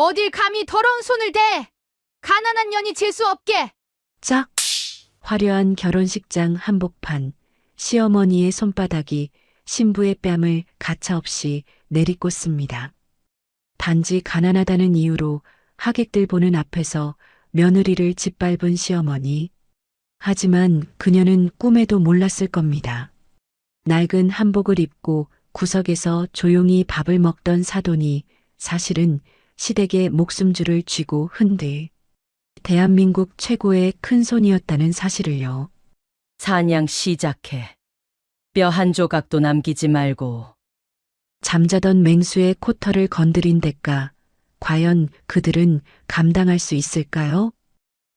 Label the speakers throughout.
Speaker 1: 어딜 감히 더러운 손을 대! 가난한 년이 재수 없게!
Speaker 2: 짝! 화려한 결혼식장 한복판, 시어머니의 손바닥이 신부의 뺨을 가차없이 내리꽂습니다. 단지 가난하다는 이유로 하객들 보는 앞에서 며느리를 짓밟은 시어머니. 하지만 그녀는 꿈에도 몰랐을 겁니다. 낡은 한복을 입고 구석에서 조용히 밥을 먹던 사돈이 사실은 시댁의 목숨줄을 쥐고 흔들 대한민국 최고의 큰손이었다는 사실을요.
Speaker 3: 사냥 시작해. 뼈 한 조각도 남기지 말고.
Speaker 2: 잠자던 맹수의 코털을 건드린 대가, 과연 그들은 감당할 수 있을까요?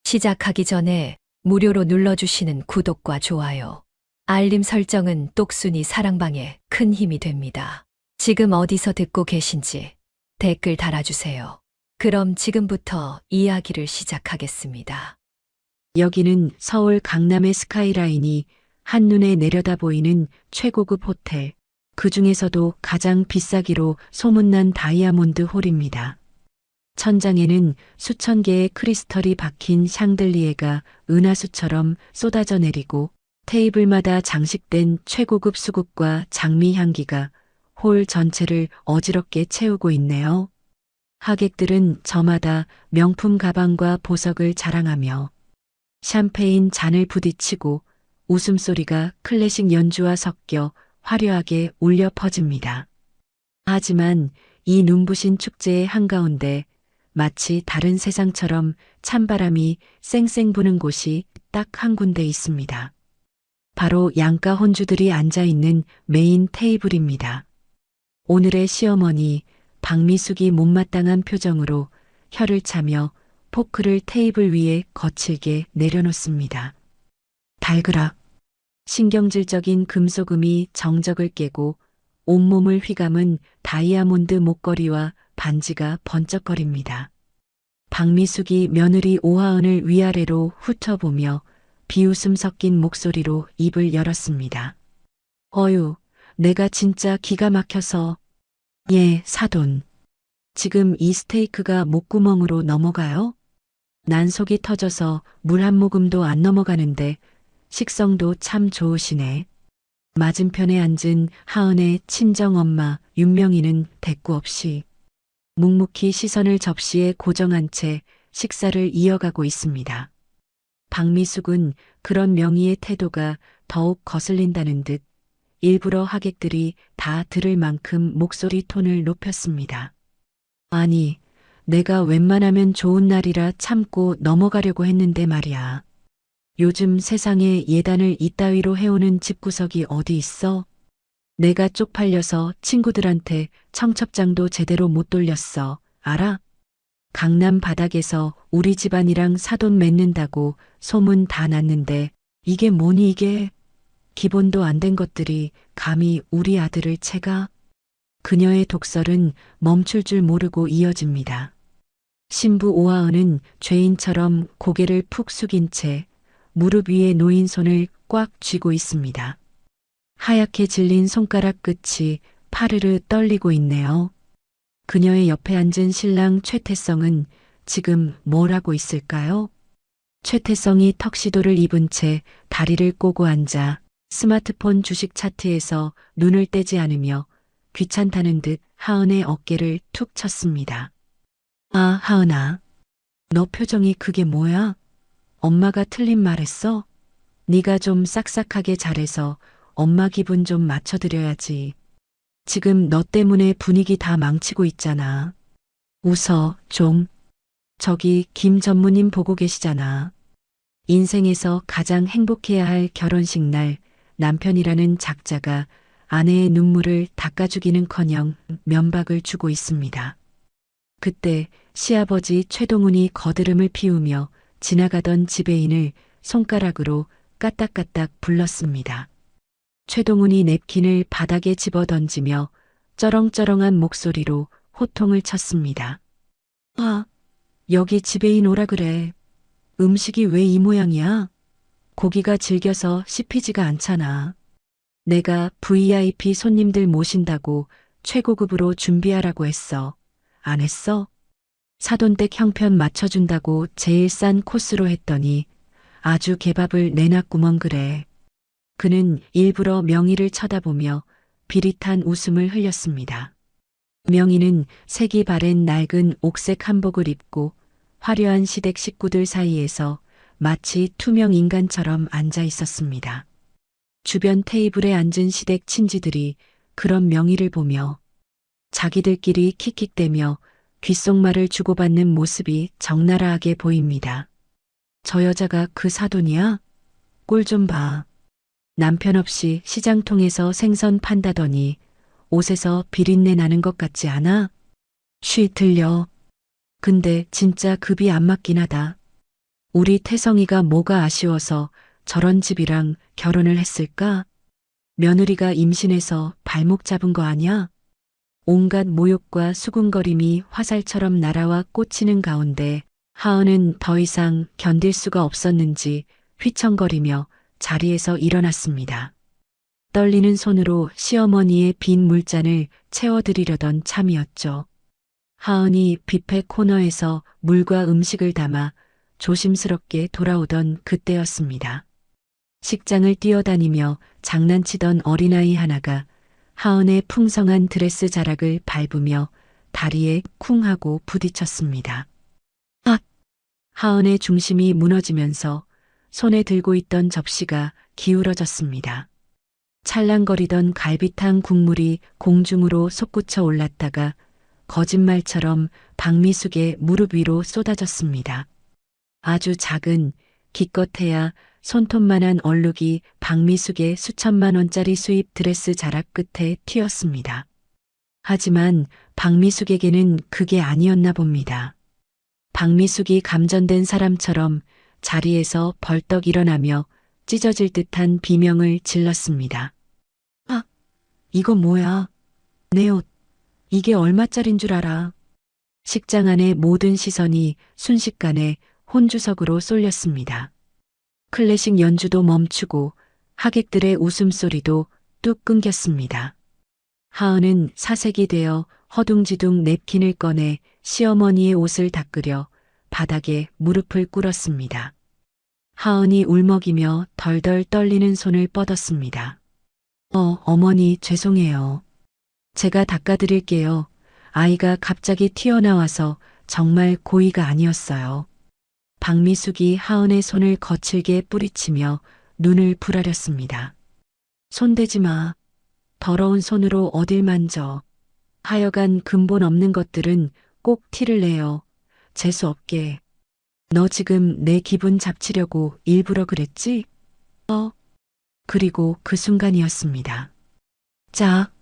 Speaker 4: 시작하기 전에 무료로 눌러주시는 구독과 좋아요, 알림 설정은 똑순이 사랑방에 큰 힘이 됩니다. 지금 어디서 듣고 계신지 댓글 달아주세요. 그럼 지금부터 이야기를 시작하겠습니다.
Speaker 2: 여기는 서울 강남의 스카이라인이 한눈에 내려다 보이는 최고급 호텔, 그 중에서도 가장 비싸기로 소문난 다이아몬드 홀입니다. 천장에는 수천 개의 크리스털이 박힌 샹들리에가 은하수처럼 쏟아져 내리고 테이블마다 장식된 최고급 수국과 장미 향기가 홀 전체를 어지럽게 채우고 있네요. 하객들은 저마다 명품 가방과 보석을 자랑하며 샴페인 잔을 부딪히고 웃음소리가 클래식 연주와 섞여 화려하게 울려 퍼집니다. 하지만 이 눈부신 축제의 한가운데 마치 다른 세상처럼 찬바람이 쌩쌩 부는 곳이 딱 한 군데 있습니다. 바로 양가 혼주들이 앉아있는 메인 테이블입니다. 오늘의 시어머니 박미숙이 못마땅한 표정으로 혀를 차며 포크를 테이블 위에 거칠게 내려놓습니다. 달그락. 신경질적인 금소금이 정적을 깨고 온몸을 휘감은 다이아몬드 목걸이와 반지가 번쩍거립니다. 박미숙이 며느리 오하은을 위아래로 훑어보며 비웃음 섞인 목소리로 입을 열었습니다. 어휴, 내가 진짜 기가 막혀서. 예, 사돈. 지금 이 스테이크가 목구멍으로 넘어가요? 난 속이 터져서 물 한 모금도 안 넘어가는데 식성도 참 좋으시네. 맞은편에 앉은 하은의 친정엄마 윤명이는 대꾸 없이 묵묵히 시선을 접시에 고정한 채 식사를 이어가고 있습니다. 박미숙은 그런 명희의 태도가 더욱 거슬린다는 듯 일부러 하객들이 다 들을 만큼 목소리 톤을 높였습니다. 아니, 내가 웬만하면 좋은 날이라 참고 넘어가려고 했는데 말이야. 요즘 세상에 예단을 이따위로 해오는 집구석이 어디 있어? 내가 쪽팔려서 친구들한테 청첩장도 제대로 못 돌렸어. 알아? 강남 바닥에서 우리 집안이랑 사돈 맺는다고 소문 다 났는데 이게 뭐니 이게? 기본도 안 된 것들이 감히 우리 아들을 채가? 그녀의 독설은 멈출 줄 모르고 이어집니다. 신부 오하은은 죄인처럼 고개를 푹 숙인 채 무릎 위에 놓인 손을 꽉 쥐고 있습니다. 하얗게 질린 손가락 끝이 파르르 떨리고 있네요. 그녀의 옆에 앉은 신랑 최태성은 지금 뭘 하고 있을까요? 최태성이 턱시도를 입은 채 다리를 꼬고 앉아 스마트폰 주식 차트에서 눈을 떼지 않으며 귀찮다는 듯 하은의 어깨를 툭 쳤습니다. 아, 하은아. 너 표정이 그게 뭐야? 엄마가 틀린 말했어? 네가 좀 싹싹하게 잘해서 엄마 기분 좀 맞춰드려야지. 지금 너 때문에 분위기 다 망치고 있잖아. 웃어, 좀. 저기 김 전무님 보고 계시잖아. 인생에서 가장 행복해야 할 결혼식 날 남편이라는 작자가 아내의 눈물을 닦아주기는커녕 면박을 주고 있습니다. 그때 시아버지 최동훈이 거드름을 피우며 지나가던 지배인을 손가락으로 까딱까딱 불렀습니다. 최동훈이 냅킨을 바닥에 집어던지며 쩌렁쩌렁한 목소리로 호통을 쳤습니다. 아, 여기 지배인 오라 그래. 음식이 왜 이 모양이야? 고기가 질겨서 씹히지가 않잖아. 내가 VIP 손님들 모신다고 최고급으로 준비하라고 했어. 안 했어? 사돈댁 형편 맞춰준다고 제일 싼 코스로 했더니 아주 개밥을 내놨구먼 그래. 그는 일부러 명희를 쳐다보며 비릿한 웃음을 흘렸습니다. 명희는 색이 바랜 낡은 옥색 한복을 입고 화려한 시댁 식구들 사이에서 마치 투명 인간처럼 앉아 있었습니다. 주변 테이블에 앉은 시댁 친지들이 그런 명희를 보며 자기들끼리 킥킥대며 귓속말을 주고받는 모습이 적나라하게 보입니다. 저 여자가 그 사돈이야? 꼴 좀 봐. 남편 없이 시장통에서 생선 판다더니 옷에서 비린내 나는 것 같지 않아? 쉬 들려. 근데 진짜 급이 안 맞긴 하다. 우리 태성이가 뭐가 아쉬워서 저런 집이랑 결혼을 했을까? 며느리가 임신해서 발목 잡은 거 아니야? 온갖 모욕과 수군거림이 화살처럼 날아와 꽂히는 가운데 하은은 더 이상 견딜 수가 없었는지 휘청거리며 자리에서 일어났습니다. 떨리는 손으로 시어머니의 빈 물잔을 채워드리려던 참이었죠. 하은이 뷔페 코너에서 물과 음식을 담아 조심스럽게 돌아오던 그때였습니다. 식장을 뛰어다니며 장난치던 어린아이 하나가 하은의 풍성한 드레스 자락을 밟으며 다리에 쿵 하고 부딪혔습니다. 아! 하은의 중심이 무너지면서 손에 들고 있던 접시가 기울어졌습니다. 찰랑거리던 갈비탕 국물이 공중으로 솟구쳐 올랐다가 거짓말처럼 박미숙의 무릎 위로 쏟아졌습니다. 아주 작은 기껏해야 손톱만한 얼룩이 박미숙의 수천만 원짜리 수입 드레스 자락 끝에 튀었습니다. 하지만 박미숙에게는 그게 아니었나 봅니다. 박미숙이 감전된 사람처럼 자리에서 벌떡 일어나며 찢어질 듯한 비명을 질렀습니다. 아, 이거 뭐야? 내 옷, 이게 얼마짜린 줄 알아? 식장 안의 모든 시선이 순식간에 혼주석으로 쏠렸습니다. 클래식 연주도 멈추고 하객들의 웃음소리도 뚝 끊겼습니다. 하은은 사색이 되어 허둥지둥 냅킨을 꺼내 시어머니의 옷을 닦으려 바닥에 무릎을 꿇었습니다. 하은이 울먹이며 덜덜 떨리는 손을 뻗었습니다. 어머니 죄송해요. 제가 닦아드릴게요. 아이가 갑자기 튀어나와서 정말 고의가 아니었어요. 박미숙이 하은의 손을 거칠게 뿌리치며 눈을 부라렸습니다. 손대지 마. 더러운 손으로 어딜 만져. 하여간 근본 없는 것들은 꼭 티를 내요. 재수없게. 너 지금 내 기분 잡치려고 일부러 그랬지? 그리고 그 순간이었습니다. 자,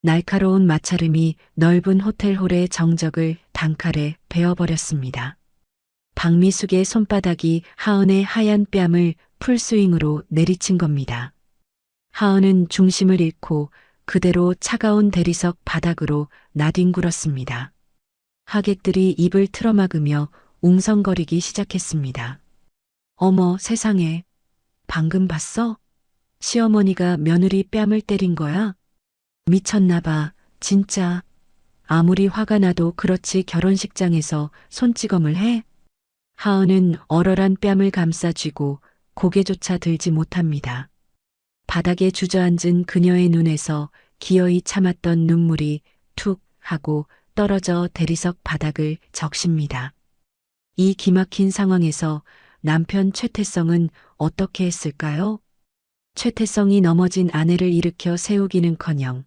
Speaker 2: 날카로운 마찰음이 넓은 호텔홀의 정적을 단칼에 베어버렸습니다. 박미숙의 손바닥이 하은의 하얀 뺨을 풀스윙으로 내리친 겁니다. 하은은 중심을 잃고 그대로 차가운 대리석 바닥으로 나뒹굴었습니다. 하객들이 입을 틀어막으며 웅성거리기 시작했습니다. 어머 세상에, 방금 봤어? 시어머니가 며느리 뺨을 때린 거야? 미쳤나 봐, 진짜. 아무리 화가 나도 그렇지 결혼식장에서 손찌검을 해? 하은은 얼얼한 뺨을 감싸쥐고 고개조차 들지 못합니다. 바닥에 주저앉은 그녀의 눈에서 기어이 참았던 눈물이 툭 하고 떨어져 대리석 바닥을 적십니다. 이 기막힌 상황에서 남편 최태성은 어떻게 했을까요? 최태성이 넘어진 아내를 일으켜 세우기는커녕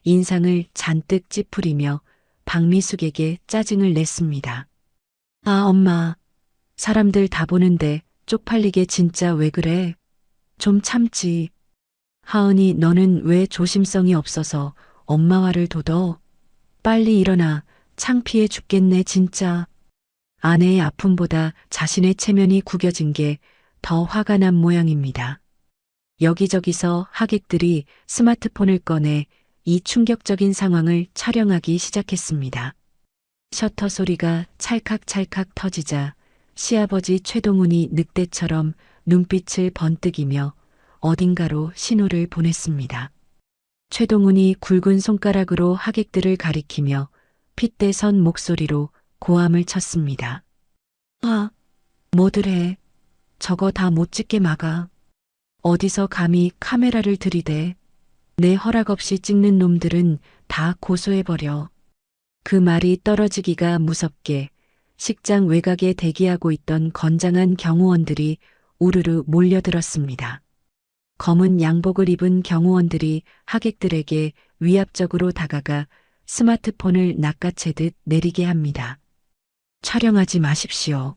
Speaker 2: 인상을 잔뜩 찌푸리며 박미숙에게 짜증을 냈습니다. 아, 엄마. 사람들 다 보는데 쪽팔리게 진짜 왜 그래? 좀 참지. 하은이 너는 왜 조심성이 없어서 엄마 화를 돋어? 빨리 일어나. 창피해 죽겠네 진짜. 아내의 아픔보다 자신의 체면이 구겨진 게 더 화가 난 모양입니다. 여기저기서 하객들이 스마트폰을 꺼내 이 충격적인 상황을 촬영하기 시작했습니다. 셔터 소리가 찰칵찰칵 터지자 시아버지 최동훈이 늑대처럼 눈빛을 번뜩이며 어딘가로 신호를 보냈습니다. 최동훈이 굵은 손가락으로 하객들을 가리키며 핏대선 목소리로 고함을 쳤습니다. 아, 뭐들 해. 저거 다 못 찍게 막아. 어디서 감히 카메라를 들이대. 내 허락 없이 찍는 놈들은 다 고소해버려. 그 말이 떨어지기가 무섭게 식장 외곽에 대기하고 있던 건장한 경호원들이 우르르 몰려들었습니다. 검은 양복을 입은 경호원들이 하객들에게 위압적으로 다가가 스마트폰을 낚아채듯 내리게 합니다. 촬영하지 마십시오.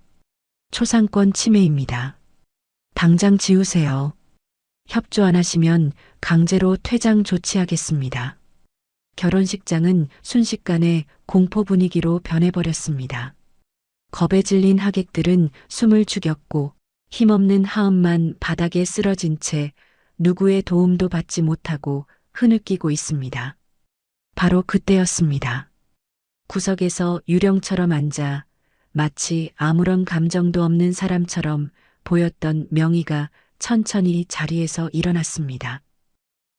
Speaker 2: 초상권 침해입니다. 당장 지우세요. 협조 안 하시면 강제로 퇴장 조치하겠습니다. 결혼식장은 순식간에 공포 분위기로 변해버렸습니다. 겁에 질린 하객들은 숨을 죽였고 힘없는 하은만 바닥에 쓰러진 채 누구의 도움도 받지 못하고 흐느끼고 있습니다. 바로 그때였습니다. 구석에서 유령처럼 앉아 마치 아무런 감정도 없는 사람처럼 보였던 명희가 천천히 자리에서 일어났습니다.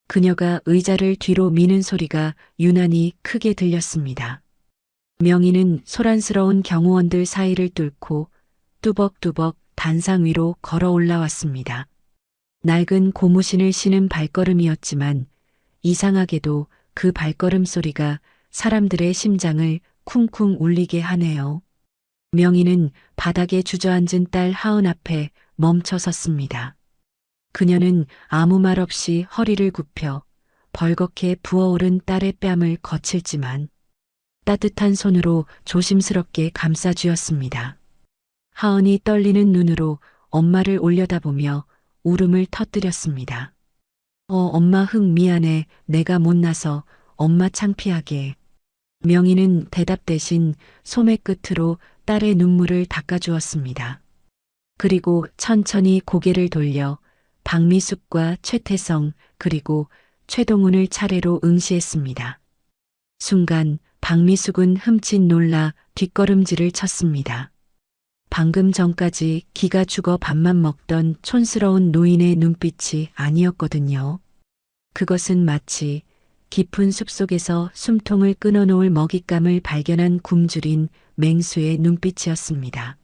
Speaker 2: 그녀가 의자를 뒤로 미는 소리가 유난히 크게 들렸습니다. 명희는 소란스러운 경호원들 사이를 뚫고 뚜벅뚜벅 단상 위로 걸어 올라왔습니다. 낡은 고무신을 신은 발걸음이었지만 이상하게도 그 발걸음 소리가 사람들의 심장을 쿵쿵 울리게 하네요. 명희는 바닥에 주저앉은 딸 하은 앞에 멈춰 섰습니다. 그녀는 아무 말 없이 허리를 굽혀 벌겋게 부어오른 딸의 뺨을 거칠지만 따뜻한 손으로 조심스럽게 감싸쥐었습니다. 하은이 떨리는 눈으로 엄마를 올려다보며 울음을 터뜨렸습니다. 엄마 미안해. 내가 못나서 엄마 창피하게. 명희는 대답 대신 소매 끝으로 딸의 눈물을 닦아주었습니다. 그리고 천천히 고개를 돌려 박미숙과 최태성 그리고 최동훈을 차례로 응시했습니다. 순간 박미숙은 흠칫 놀라 뒷걸음질을 쳤습니다. 방금 전까지 기가 죽어 밥만 먹던 촌스러운 노인의 눈빛이 아니었거든요. 그것은 마치 깊은 숲속에서 숨통을 끊어놓을 먹잇감을 발견한 굶주린 맹수의 눈빛이었습니다.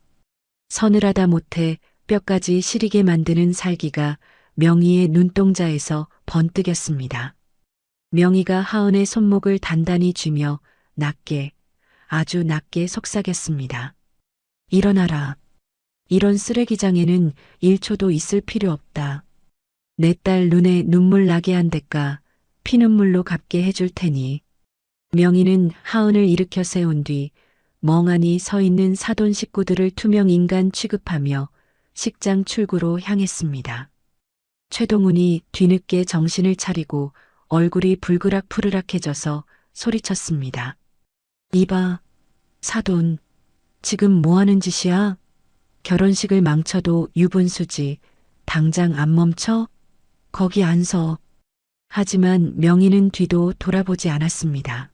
Speaker 2: 서늘하다 못해 뼈까지 시리게 만드는 살기가 명희의 눈동자에서 번뜩였습니다. 명희가 하은의 손목을 단단히 쥐며 낮게, 아주 낮게 속삭였습니다. 일어나라. 이런 쓰레기장에는 1초도 있을 필요 없다. 내 딸 눈에 눈물 나게 한 대가 피눈물로 갚게 해줄 테니. 명희는 하은을 일으켜 세운 뒤 멍하니 서 있는 사돈 식구들을 투명 인간 취급하며 식장 출구로 향했습니다. 최동훈이 뒤늦게 정신을 차리고 얼굴이 불그락푸르락해져서 소리쳤습니다. 이봐, 사돈. 지금 뭐 하는 짓이야? 결혼식을 망쳐도 유분수지. 당장 안 멈춰? 거기 안 서. 하지만 명희는 뒤도 돌아보지 않았습니다.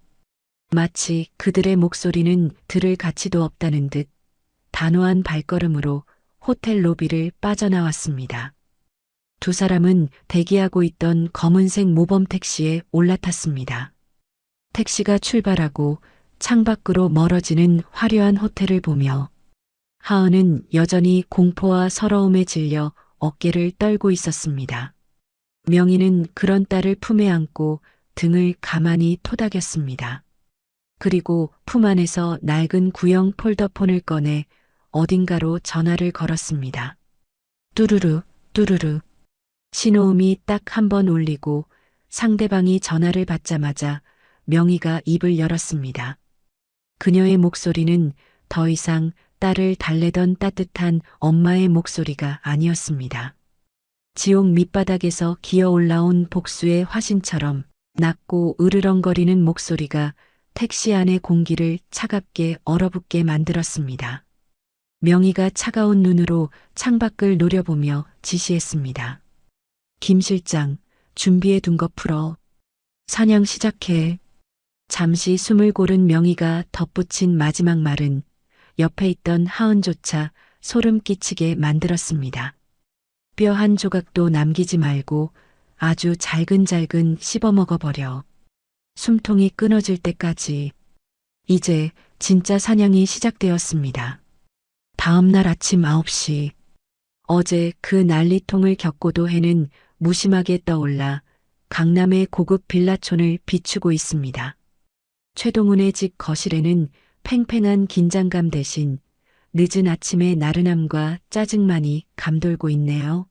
Speaker 2: 마치 그들의 목소리는 들을 가치도 없다는 듯 단호한 발걸음으로 호텔 로비를 빠져나왔습니다. 두 사람은 대기하고 있던 검은색 모범 택시에 올라탔습니다. 택시가 출발하고 창밖으로 멀어지는 화려한 호텔을 보며 하은은 여전히 공포와 서러움에 질려 어깨를 떨고 있었습니다. 명희는 그런 딸을 품에 안고 등을 가만히 토닥였습니다. 그리고 품 안에서 낡은 구형 폴더폰을 꺼내 어딘가로 전화를 걸었습니다. 뚜루루, 뚜루루. 신호음이 딱 한 번 울리고 상대방이 전화를 받자마자 명희가 입을 열었습니다. 그녀의 목소리는 더 이상 딸을 달래던 따뜻한 엄마의 목소리가 아니었습니다. 지옥 밑바닥에서 기어 올라온 복수의 화신처럼 낮고 으르렁거리는 목소리가 택시 안의 공기를 차갑게 얼어붙게 만들었습니다. 명희가 차가운 눈으로 창밖을 노려보며 지시했습니다. 김 실장, 준비해 둔 거 풀어. 사냥 시작해. 잠시 숨을 고른 명희가 덧붙인 마지막 말은 옆에 있던 하은조차 소름 끼치게 만들었습니다. 뼈 한 조각도 남기지 말고 아주 잘근잘근 씹어 먹어버려. 숨통이 끊어질 때까지. 이제 진짜 사냥이 시작되었습니다. 다음 날 아침 9시. 어제 그 난리통을 겪고도 해는 무심하게 떠올라 강남의 고급 빌라촌을 비추고 있습니다. 최동훈의 집 거실에는 팽팽한 긴장감 대신 늦은 아침의 나른함과 짜증만이 감돌고 있네요.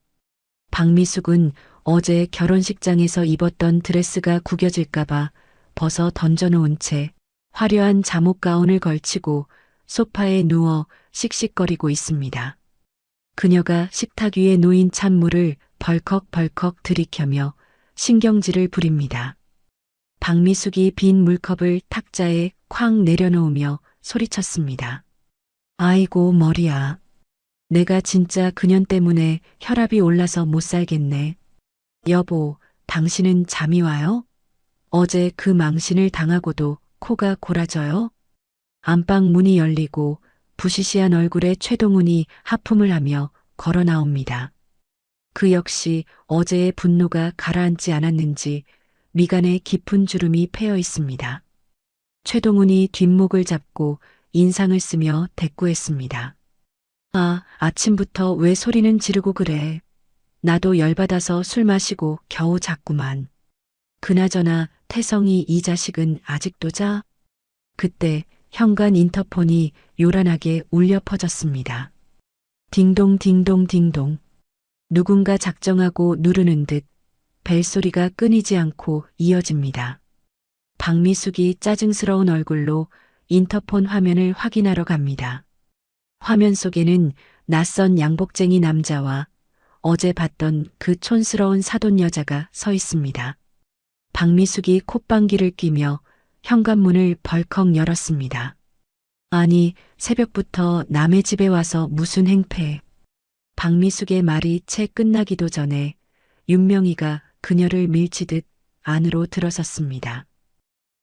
Speaker 2: 박미숙은 어제 결혼식장에서 입었던 드레스가 구겨질까봐 벗어 던져놓은 채 화려한 잠옷 가운을 걸치고 소파에 누워 씩씩거리고 있습니다. 그녀가 식탁 위에 놓인 찬물을 벌컥벌컥 들이켜며 신경질을 부립니다. 박미숙이 빈 물컵을 탁자에 쾅 내려놓으며 소리쳤습니다. 아이고 머리야. 내가 진짜 그년 때문에 혈압이 올라서 못 살겠네. 여보, 당신은 잠이 와요? 어제 그 망신을 당하고도 코가 골아져요? 안방 문이 열리고 부시시한 얼굴에 최동훈이 하품을 하며 걸어 나옵니다. 그 역시 어제의 분노가 가라앉지 않았는지 미간에 깊은 주름이 패여 있습니다. 최동훈이 뒷목을 잡고 인상을 쓰며 대꾸했습니다. 아, 아침부터 왜 소리는 지르고 그래. 나도 열받아서 술 마시고 겨우 잤구만. 그나저나 태성이 이 자식은 아직도 자? 그때 현관 인터폰이 요란하게 울려 퍼졌습니다. 딩동 딩동 딩동. 누군가 작정하고 누르는 듯 벨소리가 끊이지 않고 이어집니다. 박미숙이 짜증스러운 얼굴로 인터폰 화면을 확인하러 갑니다. 화면 속에는 낯선 양복쟁이 남자와 어제 봤던 그 촌스러운 사돈 여자가 서 있습니다. 박미숙이 콧방귀를 뀌며 현관문을 벌컥 열었습니다. 아니, 새벽부터 남의 집에 와서 무슨 행패. 박미숙의 말이 채 끝나기도 전에 윤명희가 그녀를 밀치듯 안으로 들어섰습니다.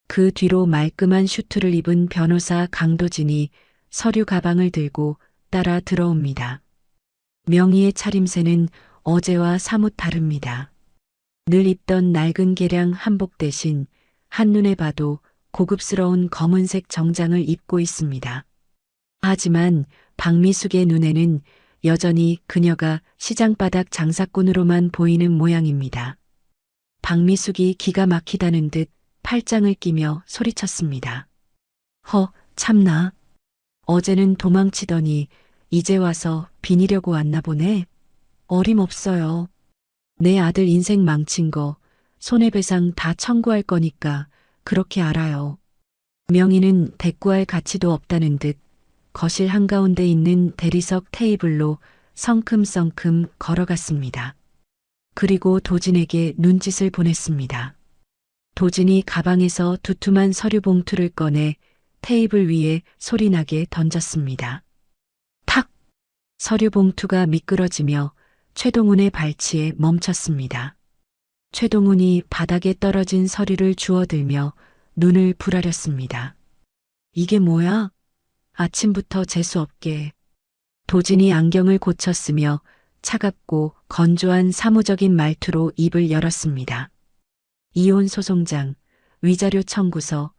Speaker 2: 그 뒤로 말끔한 슈트를 입은 변호사 강도진이 서류 가방을 들고 따라 들어옵니다. 명희의 차림새는 어제와 사뭇 다릅니다. 늘 입던 낡은 개량 한복 대신 한눈에 봐도 고급스러운 검은색 정장을 입고 있습니다. 하지만 박미숙의 눈에는 여전히 그녀가 시장바닥 장사꾼으로만 보이는 모양입니다. 박미숙이 기가 막히다는 듯 팔짱을 끼며 소리쳤습니다. 허, 참나. 어제는 도망치더니 이제 와서 비니려고 왔나 보네. 어림없어요. 내 아들 인생 망친 거 손해배상 다 청구할 거니까 그렇게 알아요. 명희는 대꾸할 가치도 없다는 듯 거실 한가운데 있는 대리석 테이블로 성큼성큼 걸어갔습니다. 그리고 도진에게 눈짓을 보냈습니다. 도진이 가방에서 두툼한 서류 봉투를 꺼내 테이블 위에 소리나게 던졌습니다. 탁! 서류 봉투가 미끄러지며 최동훈의 발치에 멈췄습니다. 최동훈이 바닥에 떨어진 서류를 주워들며 눈을 부라렸습니다. 이게 뭐야? 아침부터 재수없게. 도진이 안경을 고쳤으며 차갑고 건조한 사무적인 말투로 입을 열었습니다. 이혼 소송장, 위자료 청구서,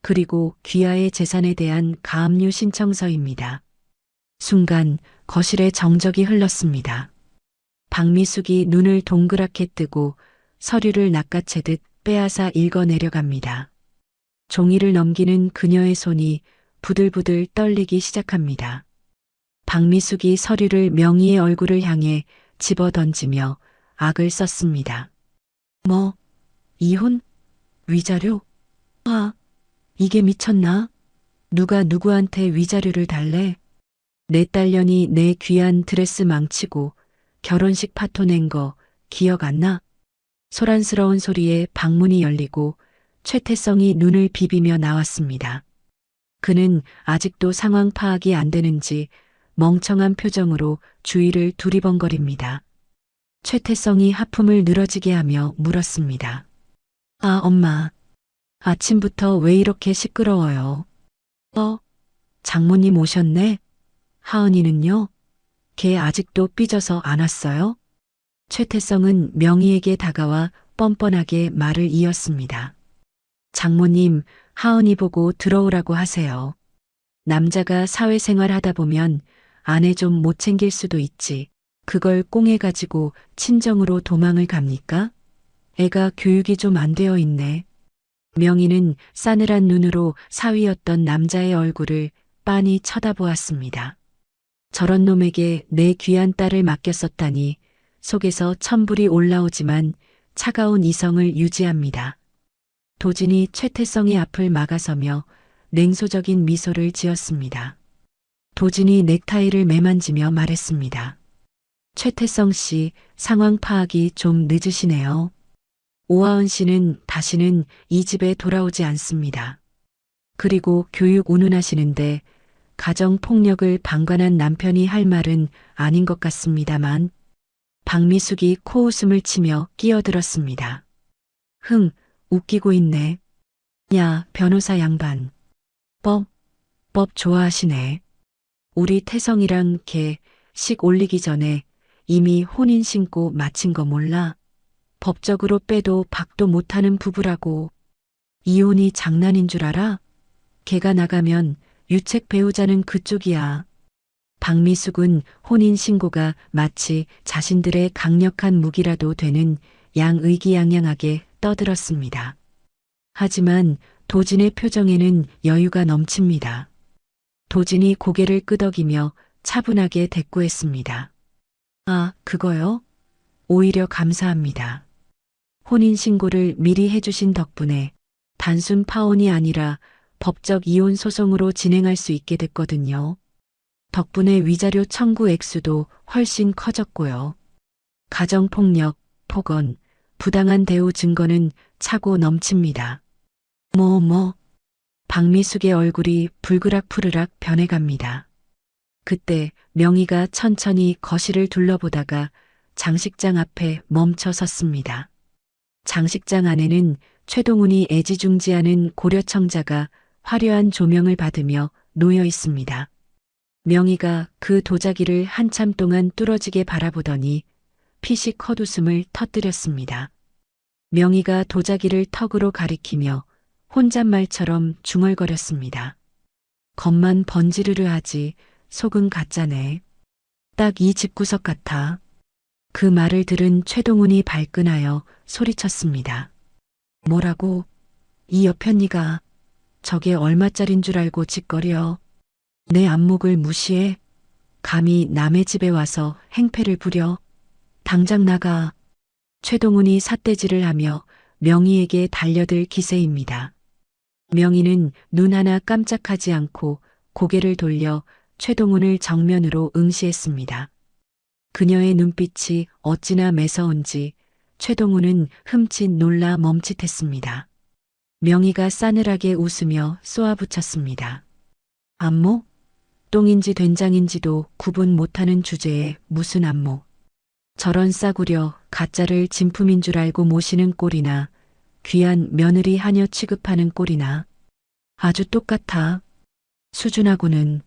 Speaker 2: 그리고 귀하의 재산에 대한 가압류 신청서입니다. 순간 거실에 정적이 흘렀습니다. 박미숙이 눈을 동그랗게 뜨고 서류를 낚아채듯 빼앗아 읽어 내려갑니다. 종이를 넘기는 그녀의 손이 부들부들 떨리기 시작합니다. 박미숙이 서류를 명희의 얼굴을 향해 집어 던지며 악을 썼습니다. 뭐? 이혼? 위자료? 아, 이게 미쳤나? 누가 누구한테 위자료를 달래? 내 딸년이 내 귀한 드레스 망치고 결혼식 파토 낸 거 기억 안 나? 소란스러운 소리에 방문이 열리고 최태성이 눈을 비비며 나왔습니다. 그는 아직도 상황 파악이 안 되는지 멍청한 표정으로 주위를 두리번거립니다. 최태성이 하품을 늘어지게 하며 물었습니다. 아, 엄마. 아침부터 왜 이렇게 시끄러워요? 장모님 오셨네? 하은이는요? 걔 아직도 삐져서 안 왔어요? 최태성은 명희에게 다가와 뻔뻔하게 말을 이었습니다. 장모님, 하은이 보고 들어오라고 하세요. 남자가 사회생활 하다 보면 아내 좀 못 챙길 수도 있지. 그걸 꽁해가지고 친정으로 도망을 갑니까? 애가 교육이 좀 안 되어 있네. 명희는 싸늘한 눈으로 사위였던 남자의 얼굴을 빤히 쳐다보았습니다. 저런 놈에게 내 귀한 딸을 맡겼었다니 속에서 천불이 올라오지만 차가운 이성을 유지합니다. 도진이 최태성의 앞을 막아서며 냉소적인 미소를 지었습니다. 도진이 넥타이를 매만지며 말했습니다. 최태성 씨, 상황 파악이 좀 늦으시네요. 오하은 씨는 다시는 이 집에 돌아오지 않습니다. 그리고 교육 운운하시는데 가정폭력을 방관한 남편이 할 말은 아닌 것 같습니다만 박미숙이 코웃음을 치며 끼어들었습니다. 흥, 웃기고 있네. 야, 변호사 양반. 법 좋아하시네. 우리 태성이랑 걔 식 올리기 전에 이미 혼인 신고 마친 거 몰라? 법적으로 빼도 박도 못하는 부부라고. 이혼이 장난인 줄 알아? 걔가 나가면 유책 배우자는 그쪽이야. 박미숙은 혼인 신고가 마치 자신들의 강력한 무기라도 되는 양의기양양하게 떠들었습니다. 하지만 도진의 표정에는 여유가 넘칩니다. 도진이 고개를 끄덕이며 차분하게 대꾸했습니다. 아, 그거요? 오히려 감사합니다. 혼인신고를 미리 해주신 덕분에 단순 파혼이 아니라 법적 이혼 소송으로 진행할 수 있게 됐거든요. 덕분에 위자료 청구 액수도 훨씬 커졌고요. 가정폭력, 폭언, 부당한 대우 증거는 차고 넘칩니다. 박미숙의 얼굴이 불그락푸르락 변해갑니다. 그때 명희가 천천히 거실을 둘러보다가 장식장 앞에 멈춰 섰습니다. 장식장 안에는 최동훈이 애지중지하는 고려청자가 화려한 조명을 받으며 놓여 있습니다. 명희가 그 도자기를 한참 동안 뚫어지게 바라보더니 피식 헛웃음을 터뜨렸습니다. 명희가 도자기를 턱으로 가리키며 혼잣말처럼 중얼거렸습니다. 겉만 번지르르 하지 속은 가짜네. 딱 이 집구석 같아. 그 말을 들은 최동훈이 발끈하여 소리쳤습니다. 뭐라고? 이 여편니가 저게 얼마짜린 줄 알고 짓거려. 내 안목을 무시해? 감히 남의 집에 와서 행패를 부려? 당장 나가. 최동훈이 삿대질을 하며 명희에게 달려들 기세입니다. 명희는 눈 하나 깜짝하지 않고 고개를 돌려 최동훈을 정면으로 응시했습니다. 그녀의 눈빛이 어찌나 매서운지 최동훈은 흠칫 놀라 멈칫했습니다. 명희가 싸늘하게 웃으며 쏘아붙였습니다. 안목? 똥인지 된장인지도 구분 못하는 주제에 무슨 안목. 저런 싸구려 가짜를 진품인 줄 알고 모시는 꼴이나 귀한 며느리 하녀 취급하는 꼴이나 아주 똑같아. 수준하고는.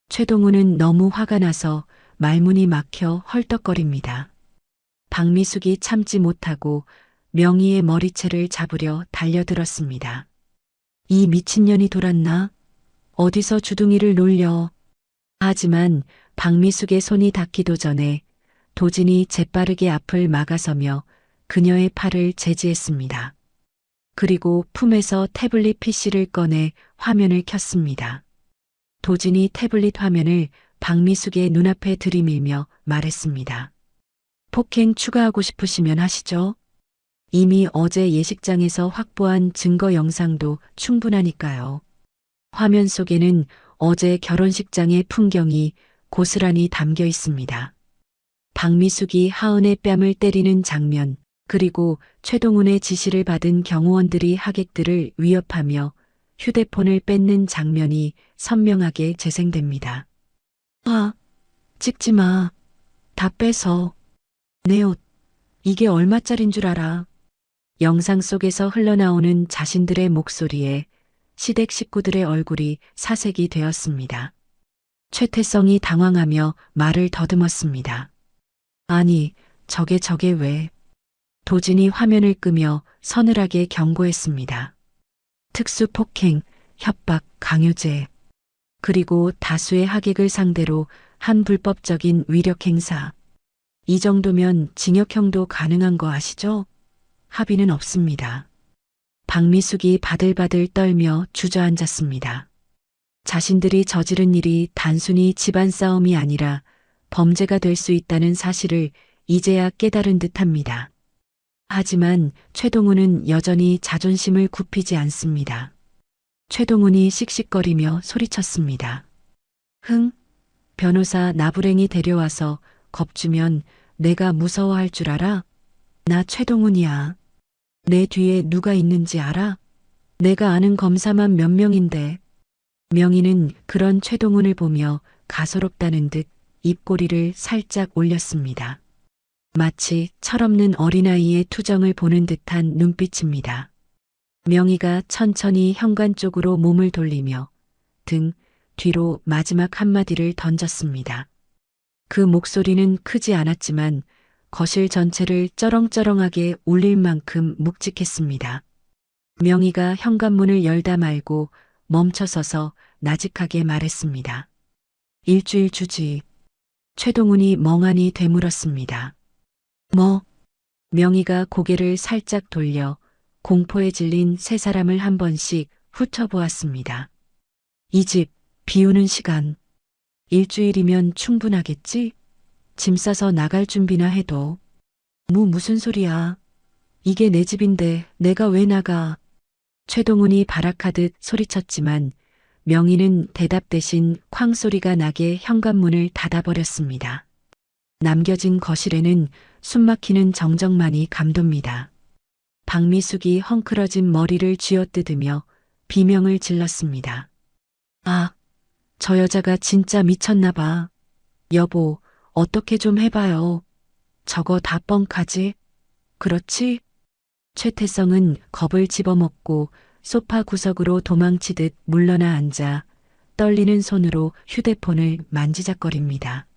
Speaker 2: 최동훈은 너무 화가 나서 말문이 막혀 헐떡거립니다. 박미숙이 참지 못하고 명희의 머리채를 잡으려 달려들었습니다. 이 미친년이 돌았나? 어디서 주둥이를 놀려. 하지만 박미숙의 손이 닿기도 전에 도진이 재빠르게 앞을 막아서며 그녀의 팔을 제지했습니다. 그리고 품에서 태블릿 PC를 꺼내 화면을 켰습니다. 도진이 태블릿 화면을 박미숙의 눈앞에 들이밀며 말했습니다. 폭행 추가하고 싶으시면 하시죠. 이미 어제 예식장에서 확보한 증거 영상도 충분하니까요. 화면 속에는 어제 결혼식장의 풍경이 고스란히 담겨 있습니다. 박미숙이 하은의 뺨을 때리는 장면, 그리고 최동훈의 지시를 받은 경호원들이 하객들을 위협하며 휴대폰을 뺏는 장면이 선명하게 재생됩니다. 찍지 마. 다 뺏어. 내 옷. 이게 얼마짜린 줄 알아. 영상 속에서 흘러나오는 자신들의 목소리에 시댁 식구들의 얼굴이 사색이 되었습니다. 최태성이 당황하며 말을 더듬었습니다. 아니, 저게 왜? 도진이 화면을 끄며 서늘하게 경고했습니다. 특수폭행, 협박, 강요죄, 그리고 다수의 하객을 상대로 한 불법적인 위력 행사. 이 정도면 징역형도 가능한 거 아시죠? 합의는 없습니다. 박미숙이 바들바들 떨며 주저앉았습니다. 자신들이 저지른 일이 단순히 집안 싸움이 아니라 범죄가 될 수 있다는 사실을 이제야 깨달은 듯합니다. 하지만 최동훈은 여전히 자존심을 굽히지 않습니다. 최동훈이 씩씩거리며 소리쳤습니다. 흥, 변호사 나부랭이 데려와서 겁주면 내가 무서워할 줄 알아? 나 최동훈이야. 내 뒤에 누가 있는지 알아? 내가 아는 검사만 몇 명인데. 명희는 그런 최동훈을 보며 가소롭다는 듯 입꼬리를 살짝 올렸습니다. 마치 철없는 어린아이의 투정을 보는 듯한 눈빛입니다. 명희가 천천히 현관 쪽으로 몸을 돌리며 등 뒤로 마지막 한마디를 던졌습니다. 그 목소리는 크지 않았지만 거실 전체를 쩌렁쩌렁하게 울릴 만큼 묵직했습니다. 명희가 현관문을 열다 말고 멈춰서서 나직하게 말했습니다. 일주일 주지. 최동훈이 멍하니 되물었습니다. 뭐? 명희가 고개를 살짝 돌려 공포에 질린 세 사람을 한 번씩 훑어보았습니다. 이 집 비우는 시간. 일주일이면 충분하겠지? 짐 싸서 나갈 준비나 해도. 무슨 소리야. 이게 내 집인데 내가 왜 나가. 최동훈이 발악하듯 소리쳤지만 명희는 대답 대신 쾅 소리가 나게 현관문을 닫아버렸습니다. 남겨진 거실에는 숨막히는 정적만이 감돕니다. 박미숙이 헝클어진 머리를 쥐어뜯으며 비명을 질렀습니다. 아, 저 여자가 진짜 미쳤나 봐. 여보, 어떻게 좀 해봐요. 저거 다 뻥카지? 그렇지? 최태성은 겁을 집어먹고 소파 구석으로 도망치듯 물러나 앉아 떨리는 손으로 휴대폰을 만지작거립니다.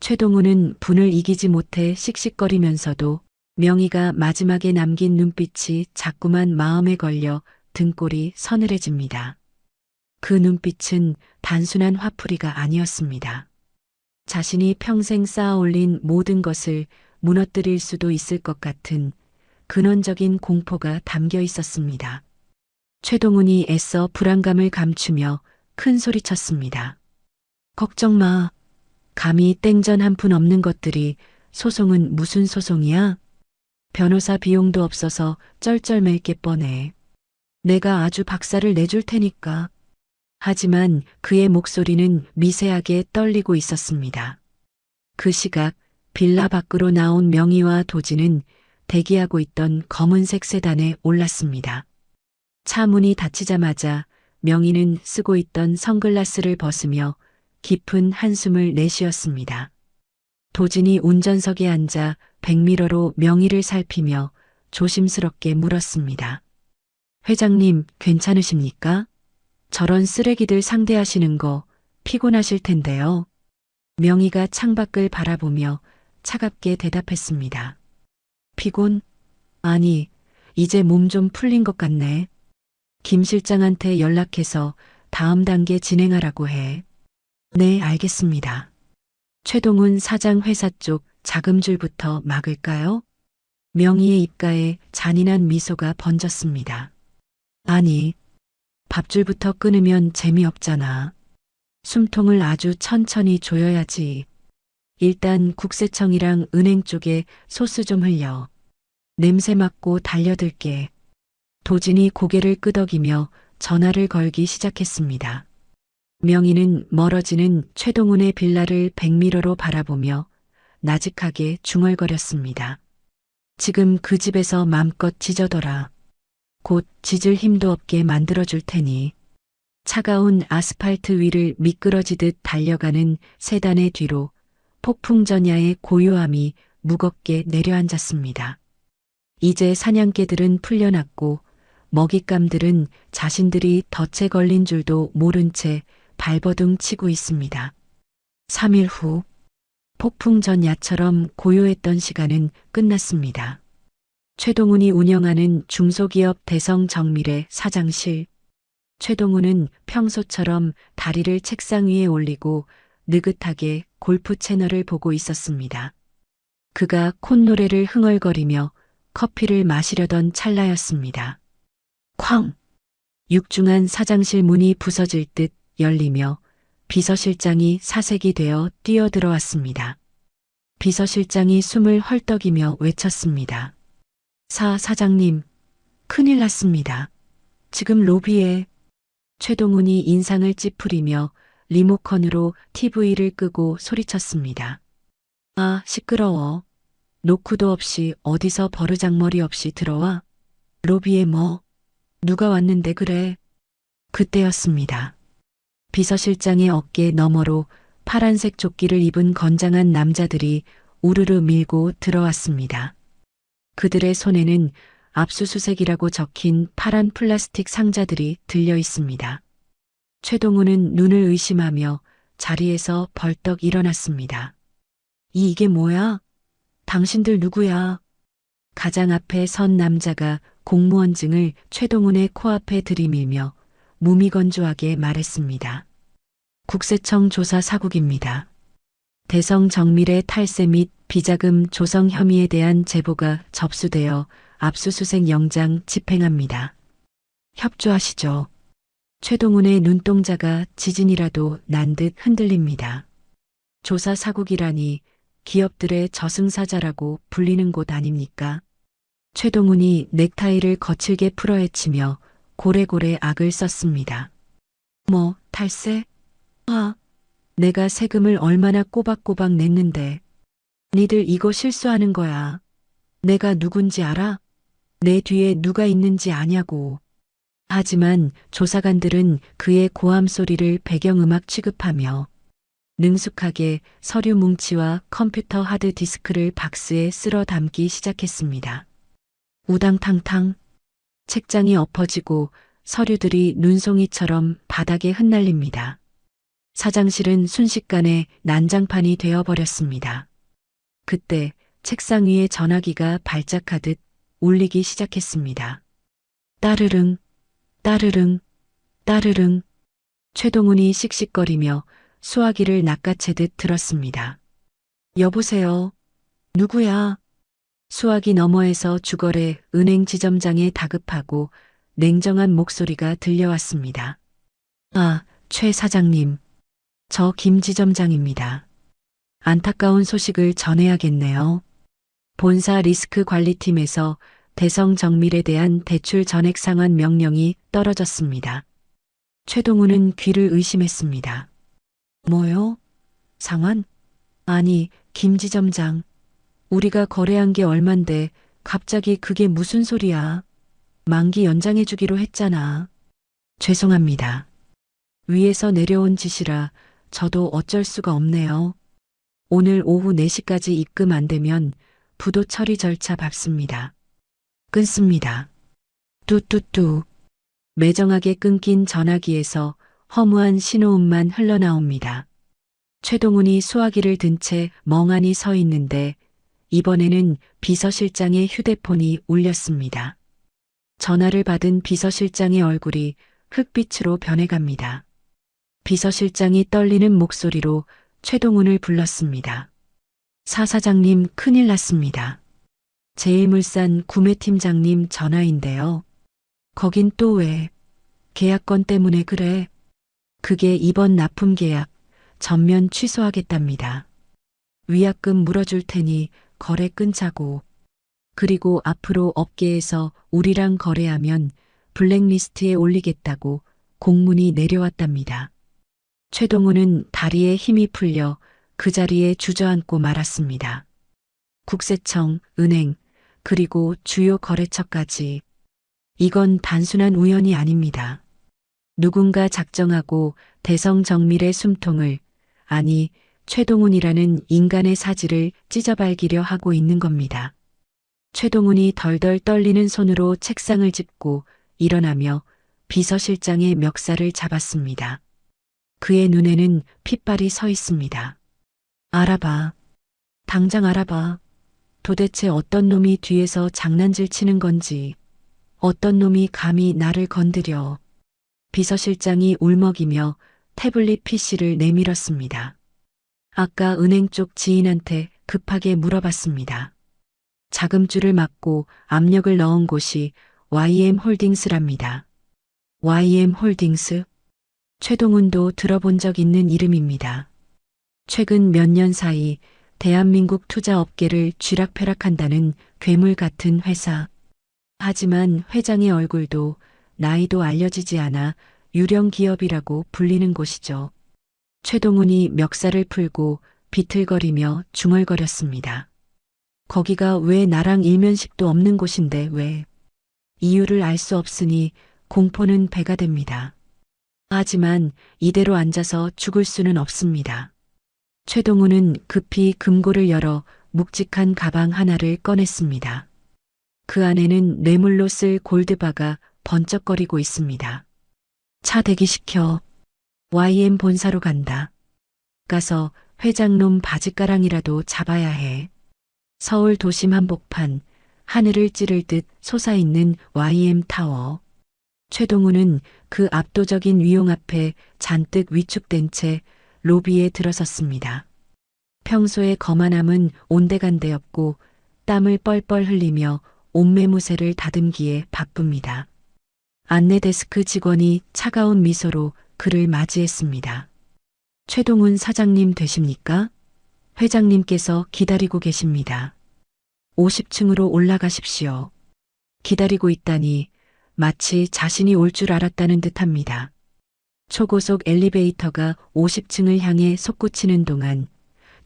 Speaker 2: 최동훈은 분을 이기지 못해 씩씩거리면서도 명희가 마지막에 남긴 눈빛이 자꾸만 마음에 걸려 등골이 서늘해집니다. 그 눈빛은 단순한 화풀이가 아니었습니다. 자신이 평생 쌓아올린 모든 것을 무너뜨릴 수도 있을 것 같은 근원적인 공포가 담겨 있었습니다. 최동훈이 애써 불안감을 감추며 큰 소리쳤습니다. 걱정 마. 감히 땡전 한 푼 없는 것들이 소송은 무슨 소송이야? 변호사 비용도 없어서 쩔쩔맬 게 뻔해. 내가 아주 박살을 내줄 테니까. 하지만 그의 목소리는 미세하게 떨리고 있었습니다. 그 시각 빌라 밖으로 나온 명희와 도진은 대기하고 있던 검은색 세단에 올랐습니다. 차 문이 닫히자마자 명희는 쓰고 있던 선글라스를 벗으며 깊은 한숨을 내쉬었습니다. 도진이 운전석에 앉아 백미러로 명희를 살피며 조심스럽게 물었습니다. 회장님, 괜찮으십니까? 저런 쓰레기들 상대하시는 거 피곤하실 텐데요. 명희가 창밖을 바라보며 차갑게 대답했습니다. 피곤? 아니, 이제 몸 좀 풀린 것 같네. 김 실장한테 연락해서 다음 단계 진행하라고 해. 네, 알겠습니다. 최동훈 사장 회사 쪽 자금줄부터 막을까요? 명희의 입가에 잔인한 미소가 번졌습니다. 아니, 밥줄부터 끊으면 재미없잖아. 숨통을 아주 천천히 조여야지. 일단 국세청이랑 은행 쪽에 소스 좀 흘려. 냄새 맡고 달려들게. 도진이 고개를 끄덕이며 전화를 걸기 시작했습니다. 명희는 멀어지는 최동훈의 빌라를 백미러로 바라보며 나직하게 중얼거렸습니다. 지금 그 집에서 맘껏 짖어더라. 곧 짖을 힘도 없게 만들어줄 테니. 차가운 아스팔트 위를 미끄러지듯 달려가는 세단의 뒤로 폭풍전야의 고요함이 무겁게 내려앉았습니다. 이제 사냥개들은 풀려났고 먹잇감들은 자신들이 덫에 걸린 줄도 모른 채 발버둥 치고 있습니다. 3일 후 폭풍전야처럼 고요했던 시간은 끝났습니다. 최동훈이 운영하는 중소기업 대성정밀의 사장실. 최동훈은 평소처럼 다리를 책상 위에 올리고 느긋하게 골프 채널을 보고 있었습니다. 그가 콧노래를 흥얼거리며 커피를 마시려던 찰나였습니다. 쾅! 육중한 사장실 문이 부서질 듯 열리며 비서실장이 사색이 되어 뛰어들어왔습니다. 비서실장이 숨을 헐떡이며 외쳤습니다. 사장님, 큰일 났습니다. 지금 로비에. 최동훈이 인상을 찌푸리며 리모컨으로 TV를 끄고 소리쳤습니다. 아, 시끄러워. 노크도 없이 어디서 버르장머리 없이 들어와? 로비에 뭐? 누가 왔는데 그래? 그때였습니다. 비서실장의 어깨 너머로 파란색 조끼를 입은 건장한 남자들이 우르르 밀고 들어왔습니다. 그들의 손에는 압수수색이라고 적힌 파란 플라스틱 상자들이 들려 있습니다. 최동훈은 눈을 의심하며 자리에서 벌떡 일어났습니다. 이게 뭐야? 당신들 누구야? 가장 앞에 선 남자가 공무원증을 최동훈의 코앞에 들이밀며 무미건조하게 말했습니다. 국세청 조사 사국입니다. 대성정밀의 탈세 및 비자금 조성 혐의에 대한 제보가 접수되어 압수수색 영장 집행합니다. 협조하시죠. 최동훈의 눈동자가 지진이라도 난 듯 흔들립니다. 조사 사국이라니 기업들의 저승사자라고 불리는 곳 아닙니까? 최동훈이 넥타이를 거칠게 풀어헤치며 고래고래 악을 썼습니다. 뭐, 탈세? 아, 내가 세금을 얼마나 꼬박꼬박 냈는데. 니들 이거 실수하는 거야. 내가 누군지 알아? 내 뒤에 누가 있는지 아냐고. 하지만 조사관들은 그의 고함 소리를 배경음악 취급하며 능숙하게 서류 뭉치와 컴퓨터 하드 디스크를 박스에 쓸어 담기 시작했습니다. 우당탕탕 책장이 엎어지고 서류들이 눈송이처럼 바닥에 흩날립니다. 사장실은 순식간에 난장판이 되어버렸습니다. 그때 책상 위에 전화기가 발작하듯 울리기 시작했습니다. 따르릉, 따르릉, 따르릉. 최동훈이 씩씩거리며 수화기를 낚아채듯 들었습니다. 여보세요. 누구야? 수화기 너머에서 주거래 은행 지점장의 다급하고 냉정한 목소리가 들려왔습니다. 아, 최 사장님. 저 김 지점장입니다. 안타까운 소식을 전해야겠네요. 본사 리스크 관리팀에서 대성정밀에 대한 대출 전액 상환 명령이 떨어졌습니다. 최동훈은 귀를 의심했습니다. 뭐요? 상환? 아니, 김 지점장. 우리가 거래한 게 얼만데 갑자기 그게 무슨 소리야? 만기 연장해주기로 했잖아. 죄송합니다. 위에서 내려온 지시라 저도 어쩔 수가 없네요. 오늘 오후 4시까지 입금 안 되면 부도 처리 절차 밟습니다. 끊습니다. 뚜뚜뚜. 매정하게 끊긴 전화기에서 허무한 신호음만 흘러나옵니다. 최동훈이 수화기를 든 채 멍하니 서 있는데 이번에는 비서실장의 휴대폰이 울렸습니다. 전화를 받은 비서실장의 얼굴이 흑빛으로 변해갑니다. 비서실장이 떨리는 목소리로 최동훈을 불렀습니다. 사장님 큰일 났습니다. 제일물산 구매팀장님 전화인데요. 거긴 또 왜? 계약건 때문에 그래. 그게 이번 납품 계약 전면 취소하겠답니다. 위약금 물어줄 테니 거래 끊자고. 그리고 앞으로 업계에서 우리랑 거래하면 블랙리스트에 올리겠다고 공문이 내려왔답니다. 최동훈은 다리에 힘이 풀려 그 자리에 주저앉고 말았습니다. 국세청, 은행, 그리고 주요 거래처까지. 이건 단순한 우연이 아닙니다. 누군가 작정하고 대성정밀의 숨통을, 아니 최동훈이라는 인간의 사지를 찢어발기려 하고 있는 겁니다. 최동훈이 덜덜 떨리는 손으로 책상을 짚고 일어나며 비서실장의 멱살을 잡았습니다. 그의 눈에는 핏발이 서 있습니다. 알아봐. 당장 알아봐. 도대체 어떤 놈이 뒤에서 장난질 치는 건지, 어떤 놈이 감히 나를 건드려. 비서실장이 울먹이며 태블릿 PC를 내밀었습니다. 아까 은행 쪽 지인한테 급하게 물어봤습니다. 자금줄을 막고 압력을 넣은 곳이 YM홀딩스랍니다. YM홀딩스? 최동훈도 들어본 적 있는 이름입니다. 최근 몇 년 사이 대한민국 투자업계를 쥐락펴락한다는 괴물 같은 회사. 하지만 회장의 얼굴도 나이도 알려지지 않아 유령 기업이라고 불리는 곳이죠. 최동훈이 멱살을 풀고 비틀거리며 중얼거렸습니다. 거기가 왜 나랑 일면식도 없는 곳인데 왜? 이유를 알 수 없으니 공포는 배가 됩니다. 하지만 이대로 앉아서 죽을 수는 없습니다. 최동훈은 급히 금고를 열어 묵직한 가방 하나를 꺼냈습니다. 그 안에는 뇌물로 쓸 골드바가 번쩍거리고 있습니다. 차 대기시켜. YM 본사로 간다. 가서 회장놈 바지가랑이라도 잡아야 해. 서울 도심 한복판, 하늘을 찌를 듯 솟아있는 YM 타워. 최동훈은 그 압도적인 위용 앞에 잔뜩 위축된 채 로비에 들어섰습니다. 평소의 거만함은 온데간데없고 땀을 뻘뻘 흘리며 옷매무새를 다듬기에 바쁩니다. 안내 데스크 직원이 차가운 미소로 그를 맞이했습니다. 최동훈 사장님 되십니까? 회장님께서 기다리고 계십니다. 50층으로 올라가십시오. 기다리고 있다니 마치 자신이 올 줄 알았다는 듯합니다. 초고속 엘리베이터가 50층을 향해 솟구치는 동안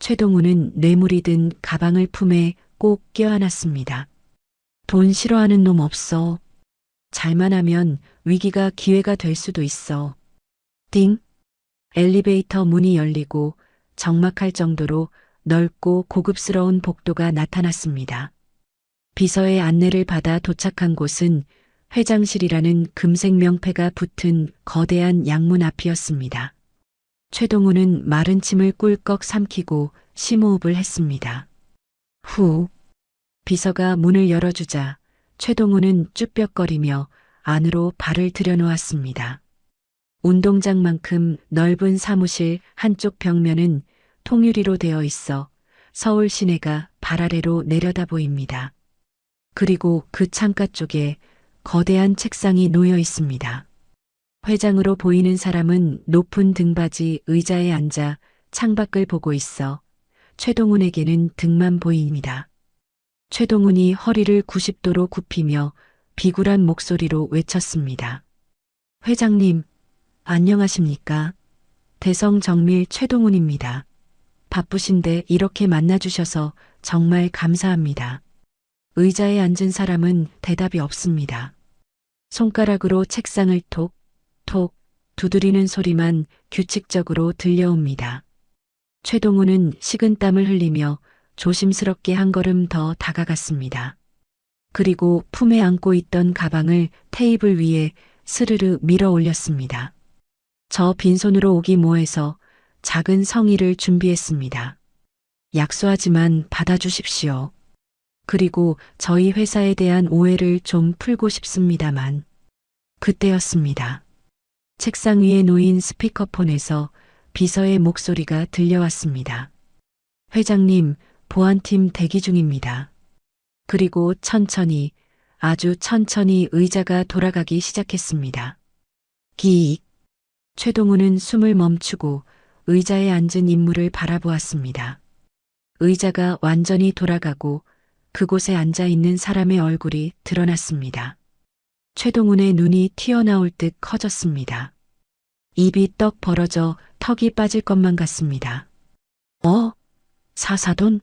Speaker 2: 최동훈은 뇌물이 든 가방을 품에 꼭 껴안았습니다. 돈 싫어하는 놈 없어. 잘만 하면 위기가 기회가 될 수도 있어. 띵! 엘리베이터 문이 열리고 적막할 정도로 넓고 고급스러운 복도가 나타났습니다. 비서의 안내를 받아 도착한 곳은 회장실이라는 금색 명패가 붙은 거대한 양문 앞이었습니다. 최동훈은 마른 침을 꿀꺽 삼키고 심호흡을 했습니다. 후. 비서가 문을 열어주자 최동훈은 쭈뼛거리며 안으로 발을 들여놓았습니다. 운동장만큼 넓은 사무실 한쪽 벽면은 통유리로 되어 있어 서울 시내가 발 아래로 내려다 보입니다. 그리고 그 창가 쪽에 거대한 책상이 놓여 있습니다. 회장으로 보이는 사람은 높은 등받이 의자에 앉아 창밖을 보고 있어 최동훈에게는 등만 보입니다. 최동훈이 허리를 90도로 굽히며 비굴한 목소리로 외쳤습니다. 회장님, 안녕하십니까? 대성정밀 최동훈입니다. 바쁘신데 이렇게 만나주셔서 정말 감사합니다. 의자에 앉은 사람은 대답이 없습니다. 손가락으로 책상을 톡, 톡 두드리는 소리만 규칙적으로 들려옵니다. 최동훈은 식은땀을 흘리며 조심스럽게 한 걸음 더 다가갔습니다. 그리고 품에 안고 있던 가방을 테이블 위에 스르르 밀어 올렸습니다. 저 빈손으로 오기 뭐해서 작은 성의를 준비했습니다. 약소하지만 받아주십시오. 그리고 저희 회사에 대한 오해를 좀 풀고 싶습니다만. 그때였습니다. 책상 위에 놓인 스피커폰에서 비서의 목소리가 들려왔습니다. 회장님, 보안팀 대기 중입니다. 그리고 천천히, 아주 천천히 의자가 돌아가기 시작했습니다. 기익. 최동훈은 숨을 멈추고 의자에 앉은 인물을 바라보았습니다. 의자가 완전히 돌아가고 그곳에 앉아 있는 사람의 얼굴이 드러났습니다. 최동훈의 눈이 튀어나올 듯 커졌습니다. 입이 떡 벌어져 턱이 빠질 것만 같습니다. 사사돈?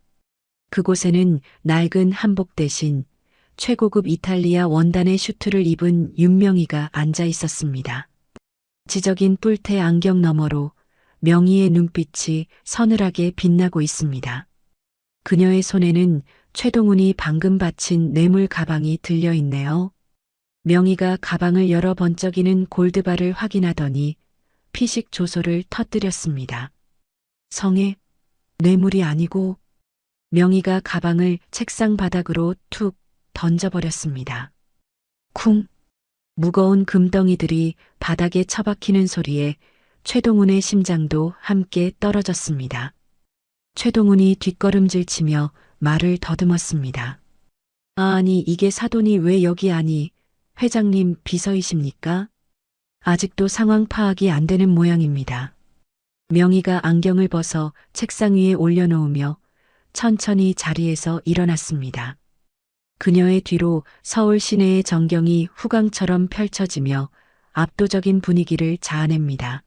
Speaker 2: 그곳에는 낡은 한복 대신 최고급 이탈리아 원단의 슈트를 입은 윤명희가 앉아 있었습니다. 지적인 뿔테 안경 너머로 명희의 눈빛이 서늘하게 빛나고 있습니다. 그녀의 손에는 최동훈이 방금 바친 뇌물 가방이 들려 있네요. 명희가 가방을 열어 번쩍이는 골드바를 확인하더니 피식 조소를 터뜨렸습니다. 성에 뇌물이 아니고 명희가 가방을 책상 바닥으로 툭 던져버렸습니다. 쿵! 무거운 금덩이들이 바닥에 처박히는 소리에 최동훈의 심장도 함께 떨어졌습니다. 최동훈이 뒷걸음질 치며 말을 더듬었습니다. 아니, 이게 사돈이 왜 여기 아니, 회장님 비서이십니까? 아직도 상황 파악이 안 되는 모양입니다. 명희가 안경을 벗어 책상 위에 올려놓으며 천천히 자리에서 일어났습니다. 그녀의 뒤로 서울 시내의 전경이 후광처럼 펼쳐지며 압도적인 분위기를 자아냅니다.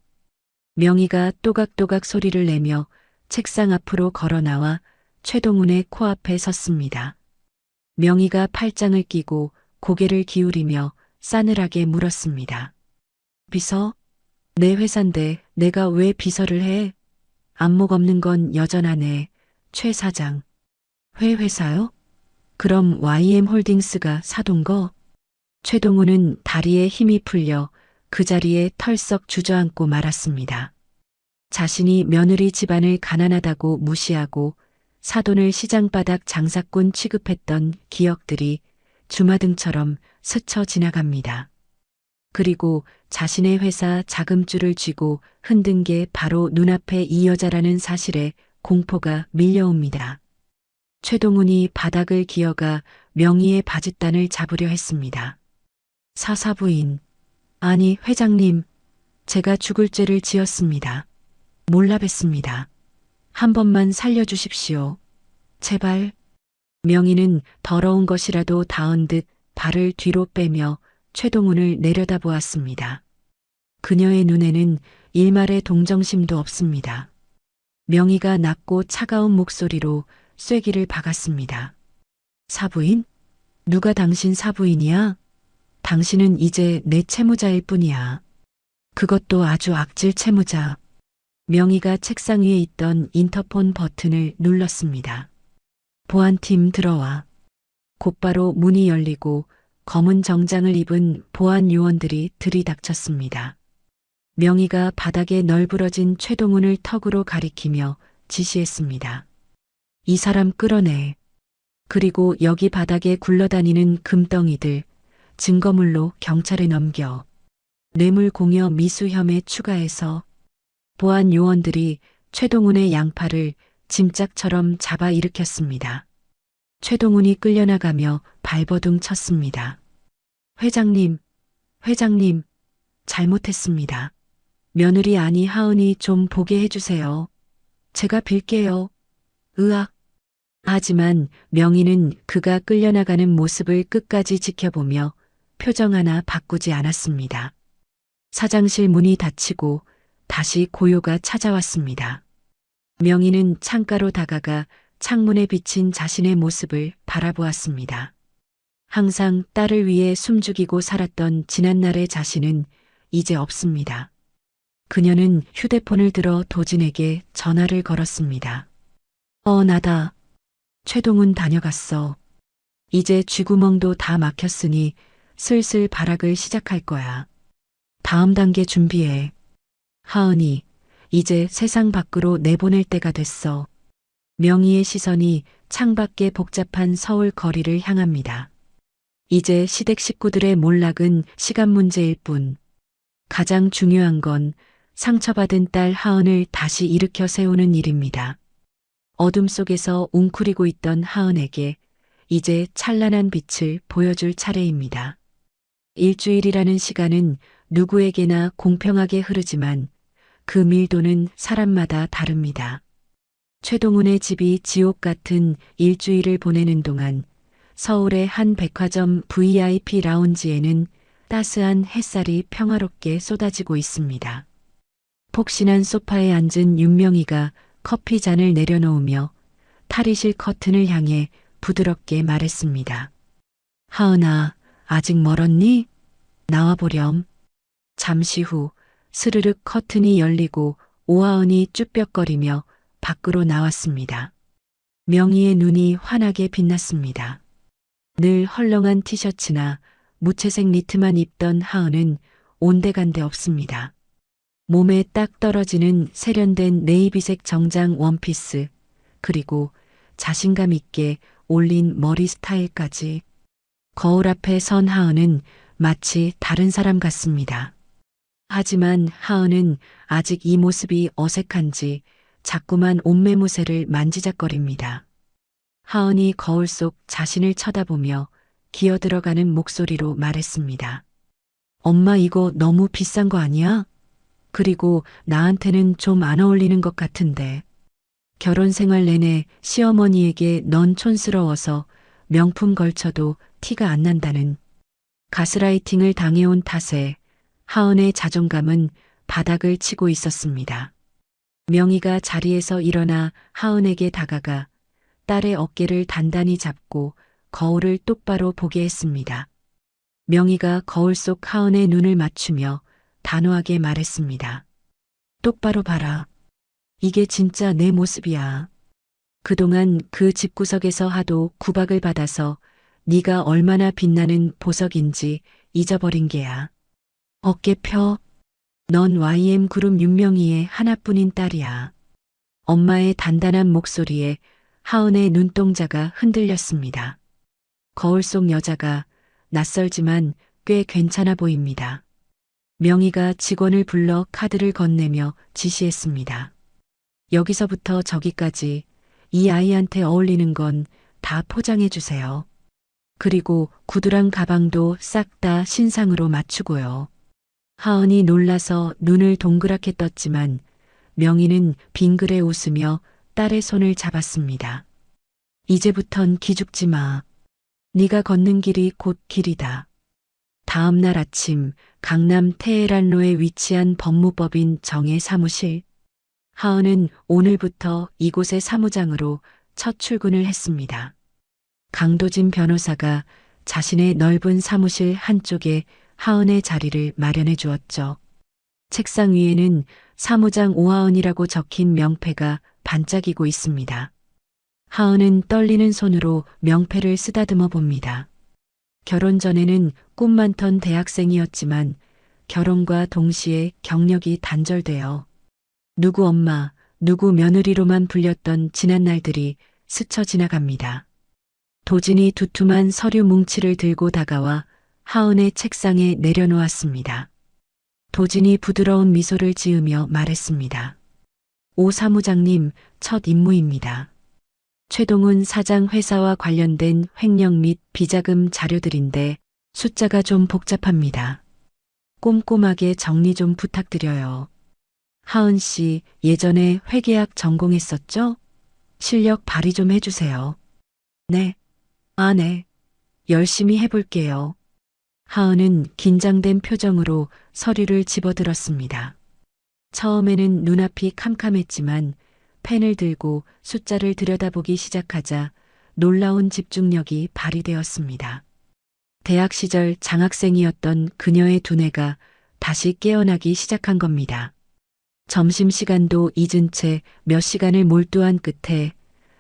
Speaker 2: 명희가 또각또각 소리를 내며 책상 앞으로 걸어 나와 최동훈의 코앞에 섰습니다. 명희가 팔짱을 끼고 고개를 기울이며 싸늘하게 물었습니다. 비서? 내 회사인데 내가 왜 비서를 해? 안목 없는 건 여전하네. 최 사장. 회사요? 그럼 YM홀딩스가 사돈 거? 최동훈은 다리에 힘이 풀려 그 자리에 털썩 주저앉고 말았습니다. 자신이 며느리 집안을 가난하다고 무시하고 사돈을 시장바닥 장사꾼 취급했던 기억들이 주마등처럼 스쳐 지나갑니다. 그리고 자신의 회사 자금줄을 쥐고 흔든 게 바로 눈앞에 이 여자라는 사실에 공포가 밀려옵니다. 최동훈이 바닥을 기어가 명희의 바짓단을 잡으려 했습니다. 사사부인, 아니 회장님, 제가 죽을 죄를 지었습니다. 몰라 뵀습니다. 한 번만 살려주십시오. 제발. 명희는 더러운 것이라도 닿은 듯 발을 뒤로 빼며 최동훈을 내려다보았습니다. 그녀의 눈에는 일말의 동정심도 없습니다. 명희가 낮고 차가운 목소리로 쐐기를 박았습니다. 사부인? 누가 당신 사부인이야? 당신은 이제 내 채무자일 뿐이야. 그것도 아주 악질 채무자. 명희가 책상 위에 있던 인터폰 버튼을 눌렀습니다. 보안팀 들어와. 곧바로 문이 열리고 검은 정장을 입은 보안 요원들이 들이닥쳤습니다. 명희가 바닥에 널브러진 최동훈을 턱으로 가리키며 지시했습니다. 이 사람 끌어내. 그리고 여기 바닥에 굴러다니는 금덩이들, 증거물로 경찰에 넘겨. 뇌물 공여 미수 혐의 추가해서. 보안 요원들이 최동훈의 양팔을 짐짝처럼 잡아 일으켰습니다. 최동훈이 끌려나가며 발버둥 쳤습니다. 회장님, 잘못했습니다. 며느리 아니 하은이 좀 보게 해주세요. 제가 빌게요. 으악. 하지만 명희는 그가 끌려나가는 모습을 끝까지 지켜보며 표정 하나 바꾸지 않았습니다. 사장실 문이 닫히고 다시 고요가 찾아왔습니다. 명희는 창가로 다가가 창문에 비친 자신의 모습을 바라보았습니다. 항상 딸을 위해 숨죽이고 살았던 지난날의 자신은 이제 없습니다. 그녀는 휴대폰을 들어 도진에게 전화를 걸었습니다. 나다. 최동훈 다녀갔어. 이제 쥐구멍도 다 막혔으니 슬슬 발악을 시작할 거야. 다음 단계 준비해. 하은이, 이제 세상 밖으로 내보낼 때가 됐어. 명희의 시선이 창밖의 복잡한 서울 거리를 향합니다. 이제 시댁 식구들의 몰락은 시간 문제일 뿐. 가장 중요한 건 상처받은 딸 하은을 다시 일으켜 세우는 일입니다. 어둠 속에서 웅크리고 있던 하은에게 이제 찬란한 빛을 보여줄 차례입니다. 일주일이라는 시간은 누구에게나 공평하게 흐르지만 그 밀도는 사람마다 다릅니다. 최동훈의 집이 지옥 같은 일주일을 보내는 동안 서울의 한 백화점 VIP 라운지에는 따스한 햇살이 평화롭게 쏟아지고 있습니다. 폭신한 소파에 앉은 윤명희가 커피 잔을 내려놓으며 탈의실 커튼을 향해 부드럽게 말했습니다. 하은아, 아직 멀었니? 나와보렴. 잠시 후 스르륵 커튼이 열리고 오하은이 쭈뼛거리며 밖으로 나왔습니다. 명희의 눈이 환하게 빛났습니다. 늘 헐렁한 티셔츠나 무채색 니트만 입던 하은은 온데간데 없습니다. 몸에 딱 떨어지는 세련된 네이비색 정장 원피스, 그리고 자신감 있게 올린 머리 스타일까지. 거울 앞에 선 하은은 마치 다른 사람 같습니다. 하지만 하은은 아직 이 모습이 어색한지 자꾸만 옷매무새를 만지작거립니다. 하은이 거울 속 자신을 쳐다보며 기어들어가는 목소리로 말했습니다. 엄마 이거 너무 비싼 거 아니야? 그리고 나한테는 좀 안 어울리는 것 같은데. 결혼 생활 내내 시어머니에게 넌 촌스러워서 명품 걸쳐도 티가 안 난다는 가스라이팅을 당해온 탓에 하은의 자존감은 바닥을 치고 있었습니다. 명희가 자리에서 일어나 하은에게 다가가 딸의 어깨를 단단히 잡고 거울을 똑바로 보게 했습니다. 명희가 거울 속 하은의 눈을 맞추며 단호하게 말했습니다. 똑바로 봐라. 이게 진짜 내 모습이야. 그동안 그 집구석에서 하도 구박을 받아서 네가 얼마나 빛나는 보석인지 잊어버린 게야. 어깨 펴. 넌 YM 그룹 윤명희의 하나뿐인 딸이야. 엄마의 단단한 목소리에 하은의 눈동자가 흔들렸습니다. 거울 속 여자가 낯설지만 꽤 괜찮아 보입니다. 명희가 직원을 불러 카드를 건네며 지시했습니다. 여기서부터 저기까지 이 아이한테 어울리는 건 다 포장해 주세요. 그리고 구두랑 가방도 싹 다 신상으로 맞추고요. 하은이 놀라서 눈을 동그랗게 떴지만 명희는 빙그레 웃으며 딸의 손을 잡았습니다. 이제부턴 기죽지 마. 네가 걷는 길이 곧 길이다. 다음 날 아침 강남 테헤란로에 위치한 법무법인 정의 사무실. 하은은 오늘부터 이곳의 사무장으로 첫 출근을 했습니다. 강도진 변호사가 자신의 넓은 사무실 한쪽에 하은의 자리를 마련해 주었죠. 책상 위에는 사무장 오하은이라고 적힌 명패가 반짝이고 있습니다. 하은은 떨리는 손으로 명패를 쓰다듬어 봅니다. 결혼 전에는 꿈 많던 대학생이었지만 결혼과 동시에 경력이 단절되어 누구 엄마, 누구 며느리로만 불렸던 지난 날들이 스쳐 지나갑니다. 도진이 두툼한 서류 뭉치를 들고 다가와 하은의 책상에 내려놓았습니다. 도진이 부드러운 미소를 지으며 말했습니다. 오 사무장님, 첫 임무입니다. 최동훈 사장 회사와 관련된 횡령 및 비자금 자료들인데 숫자가 좀 복잡합니다. 꼼꼼하게 정리 좀 부탁드려요. 하은 씨, 예전에 회계학 전공했었죠? 실력 발휘 좀 해주세요. 네. 아, 네. 열심히 해볼게요. 하은은 긴장된 표정으로 서류를 집어들었습니다. 처음에는 눈앞이 캄캄했지만 펜을 들고 숫자를 들여다보기 시작하자 놀라운 집중력이 발휘되었습니다. 대학 시절 장학생이었던 그녀의 두뇌가 다시 깨어나기 시작한 겁니다. 점심시간도 잊은 채 몇 시간을 몰두한 끝에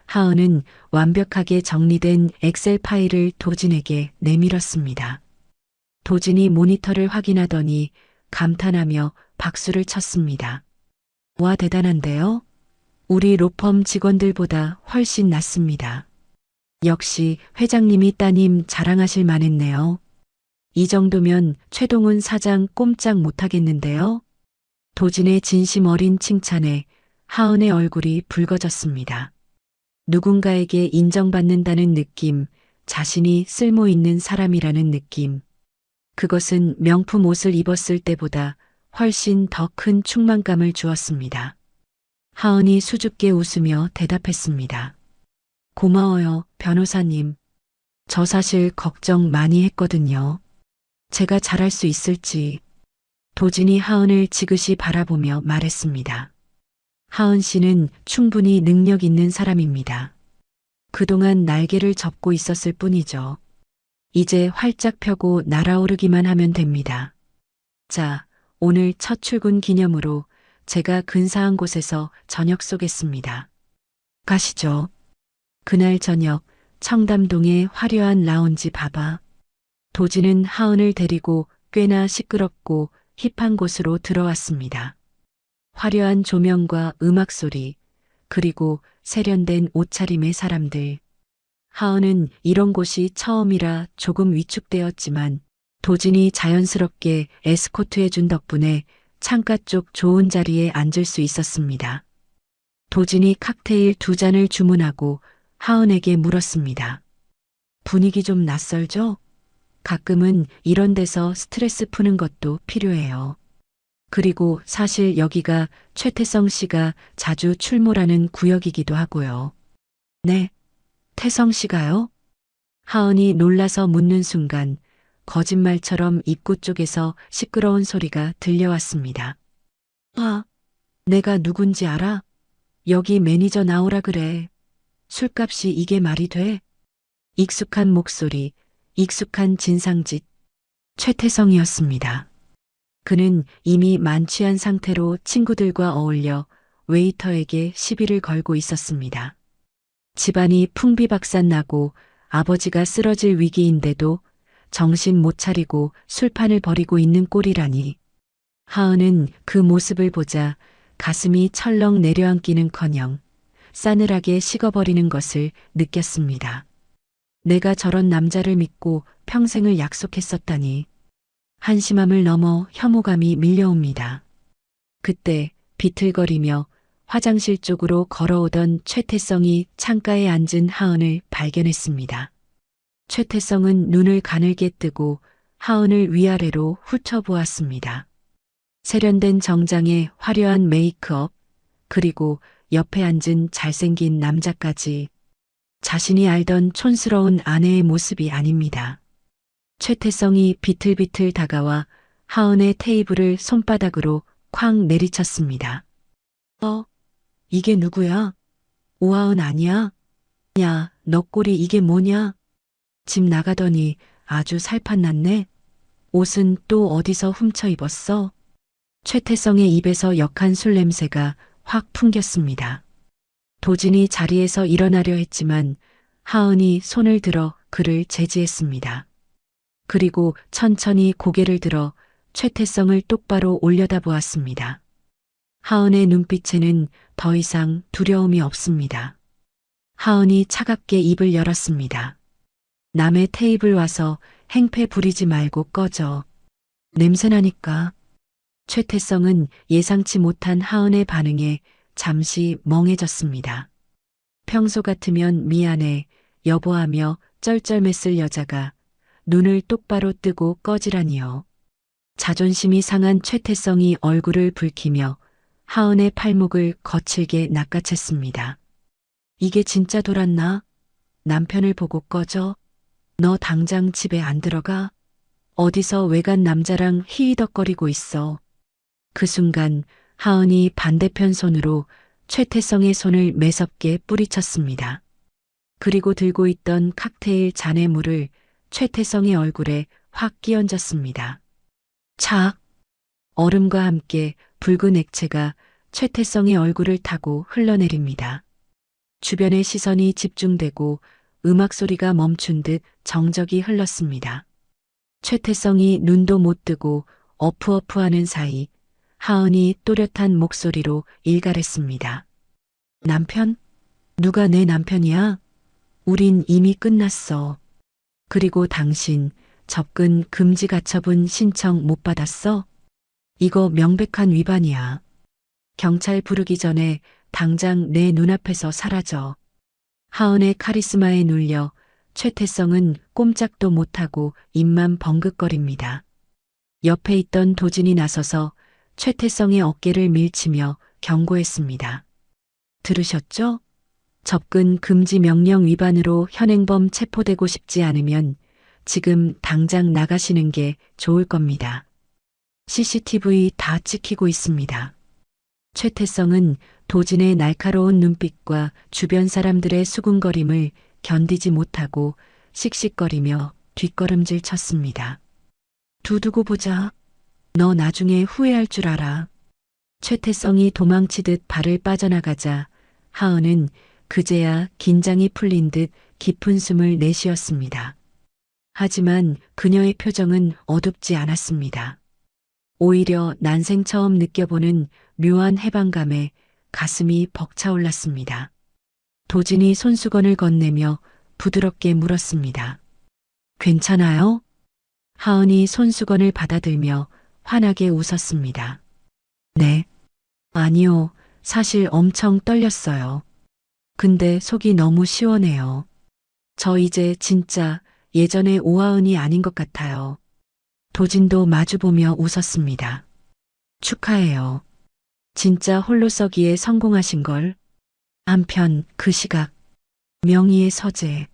Speaker 2: 하은은 완벽하게 정리된 엑셀 파일을 도진에게 내밀었습니다. 도진이 모니터를 확인하더니 감탄하며 박수를 쳤습니다. 와, 대단한데요? 우리 로펌 직원들보다 훨씬 낫습니다. 역시 회장님이 따님 자랑하실 만했네요. 이 정도면 최동훈 사장 꼼짝 못하겠는데요? 도진의 진심 어린 칭찬에 하은의 얼굴이 붉어졌습니다. 누군가에게 인정받는다는 느낌, 자신이 쓸모 있는 사람이라는 느낌. 그것은 명품 옷을 입었을 때보다 훨씬 더 큰 충만감을 주었습니다. 하은이 수줍게 웃으며 대답했습니다. 고마워요, 변호사님. 저 사실 걱정 많이 했거든요. 제가 잘할 수 있을지. 도진이 하은을 지그시 바라보며 말했습니다. 하은 씨는 충분히 능력 있는 사람입니다. 그동안 날개를 접고 있었을 뿐이죠. 이제 활짝 펴고 날아오르기만 하면 됩니다. 자, 오늘 첫 출근 기념으로 제가 근사한 곳에서 저녁 쏘겠습니다. 가시죠. 그날 저녁 청담동의 화려한 라운지 바바. 도진은 하은을 데리고 꽤나 시끄럽고 힙한 곳으로 들어왔습니다. 화려한 조명과 음악 소리, 그리고 세련된 옷차림의 사람들. 하은은 이런 곳이 처음이라 조금 위축되었지만 도진이 자연스럽게 에스코트해준 덕분에 창가 쪽 좋은 자리에 앉을 수 있었습니다. 도진이 칵테일 2잔을 주문하고 하은에게 물었습니다. 분위기 좀 낯설죠? 가끔은 이런 데서 스트레스 푸는 것도 필요해요. 그리고 사실 여기가 최태성 씨가 자주 출몰하는 구역이기도 하고요. 네, 태성 씨가요? 하은이 놀라서 묻는 순간 거짓말처럼 입구 쪽에서 시끄러운 소리가 들려왔습니다. 아, 내가 누군지 알아? 여기 매니저 나오라 그래. 술값이 이게 말이 돼? 익숙한 목소리, 익숙한 진상짓. 최태성이었습니다. 그는 이미 만취한 상태로 친구들과 어울려 웨이터에게 시비를 걸고 있었습니다. 집안이 풍비박산나고 아버지가 쓰러질 위기인데도 정신 못 차리고 술판을 벌이고 있는 꼴이라니. 하은은 그 모습을 보자 가슴이 철렁 내려앉기는커녕 싸늘하게 식어버리는 것을 느꼈습니다. 내가 저런 남자를 믿고 평생을 약속했었다니. 한심함을 넘어 혐오감이 밀려옵니다. 그때 비틀거리며 화장실 쪽으로 걸어오던 최태성이 창가에 앉은 하은을 발견했습니다. 최태성은 눈을 가늘게 뜨고 하은을 위아래로 훑어보았습니다. 세련된 정장에 화려한 메이크업, 그리고 옆에 앉은 잘생긴 남자까지. 자신이 알던 촌스러운 아내의 모습이 아닙니다. 최태성이 비틀비틀 다가와 하은의 테이블을 손바닥으로 쾅 내리쳤습니다. 이게 누구야? 오하은 아니야? 야, 너 꼴이 이게 뭐냐? 집 나가더니 아주 살판났네. 옷은 또 어디서 훔쳐 입었어? 최태성의 입에서 역한 술 냄새가 확 풍겼습니다. 도진이 자리에서 일어나려 했지만 하은이 손을 들어 그를 제지했습니다. 그리고 천천히 고개를 들어 최태성을 똑바로 올려다보았습니다. 하은의 눈빛에는 더 이상 두려움이 없습니다. 하은이 차갑게 입을 열었습니다. 남의 테이블 와서 행패 부리지 말고 꺼져. 냄새나니까. 최태성은 예상치 못한 하은의 반응에 잠시 멍해졌습니다. 평소 같으면 미안해, 여보하며 쩔쩔맸을 여자가 눈을 똑바로 뜨고 꺼지라니요. 자존심이 상한 최태성이 얼굴을 붉히며 하은의 팔목을 거칠게 낚아챘습니다. 이게 진짜 돌았나? 남편을 보고 꺼져? 너 당장 집에 안 들어가? 어디서 외간 남자랑 히히덕거리고 있어. 그 순간 하은이 반대편 손으로 최태성의 손을 매섭게 뿌리쳤습니다. 그리고 들고 있던 칵테일 잔의 물을 최태성의 얼굴에 확 끼얹었습니다. 착! 얼음과 함께 붉은 액체가 최태성의 얼굴을 타고 흘러내립니다. 주변의 시선이 집중되고 음악 소리가 멈춘 듯 정적이 흘렀습니다. 최태성이 눈도 못 뜨고 어프어프하는 사이 하은이 또렷한 목소리로 일갈했습니다. 남편? 누가 내 남편이야? 우린 이미 끝났어. 그리고 당신 접근 금지 가처분 신청 못 받았어? 이거 명백한 위반이야. 경찰 부르기 전에 당장 내 눈앞에서 사라져. 하은의 카리스마에 눌려 최태성은 꼼짝도 못하고 입만 벙긋거립니다. 옆에 있던 도진이 나서서 최태성의 어깨를 밀치며 경고했습니다. 들으셨죠? 접근 금지 명령 위반으로 현행범 체포되고 싶지 않으면 지금 당장 나가시는 게 좋을 겁니다. CCTV 다 찍히고 있습니다. 최태성은 도진의 날카로운 눈빛과 주변 사람들의 수군거림을 견디지 못하고 씩씩거리며 뒷걸음질 쳤습니다. 두고 보자. 너 나중에 후회할 줄 알아. 최태성이 도망치듯 발을 빠져나가자 하은은 그제야 긴장이 풀린 듯 깊은 숨을 내쉬었습니다. 하지만 그녀의 표정은 어둡지 않았습니다. 오히려 난생 처음 느껴보는 묘한 해방감에 가슴이 벅차올랐습니다. 도진이 손수건을 건네며 부드럽게 물었습니다. 괜찮아요? 하은이 손수건을 받아들며 환하게 웃었습니다. 네. 아니요. 사실 엄청 떨렸어요. 근데 속이 너무 시원해요. 저 이제 진짜 예전의 오하은이 아닌 것 같아요. 도진도 마주보며 웃었습니다. 축하해요. 진짜 홀로서기에 성공하신 걸. 한편 그 시각 명희의 서재.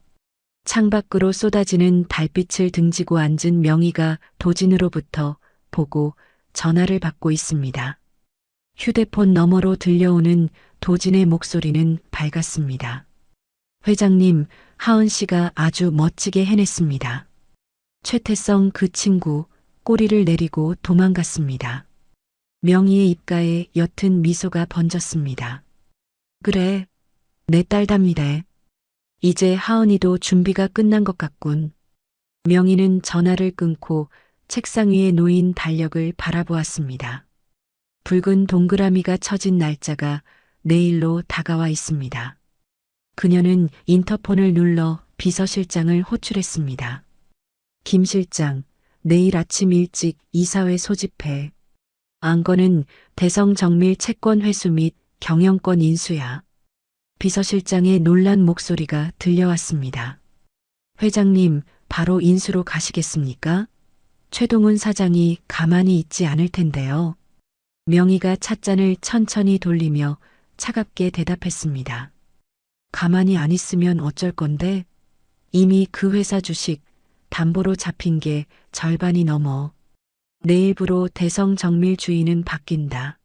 Speaker 2: 창밖으로 쏟아지는 달빛을 등지고 앉은 명희가 도진으로부터 보고 전화를 받고 있습니다. 휴대폰 너머로 들려오는 도진의 목소리는 밝았습니다. 회장님, 하은 씨가 아주 멋지게 해냈습니다. 최태성 그 친구 꼬리를 내리고 도망갔습니다. 명희의 입가에 옅은 미소가 번졌습니다. 그래, 내 딸답니다. 이제 하은이도 준비가 끝난 것 같군. 명희는 전화를 끊고 책상 위에 놓인 달력을 바라보았습니다. 붉은 동그라미가 쳐진 날짜가 내일로 다가와 있습니다. 그녀는 인터폰을 눌러 비서실장을 호출했습니다. 김 실장, 내일 아침 일찍 이사회 소집해. 안건은 대성 정밀 채권 회수 및 경영권 인수야. 비서실장의 놀란 목소리가 들려왔습니다. 회장님, 바로 인수로 가시겠습니까? 최동훈 사장이 가만히 있지 않을 텐데요. 명희가 찻잔을 천천히 돌리며 차갑게 대답했습니다. 가만히 안 있으면 어쩔 건데? 이미 그 회사 주식 담보로 잡힌 게 절반이 넘어. 내일부로 대성 정밀 주인은 바뀐다.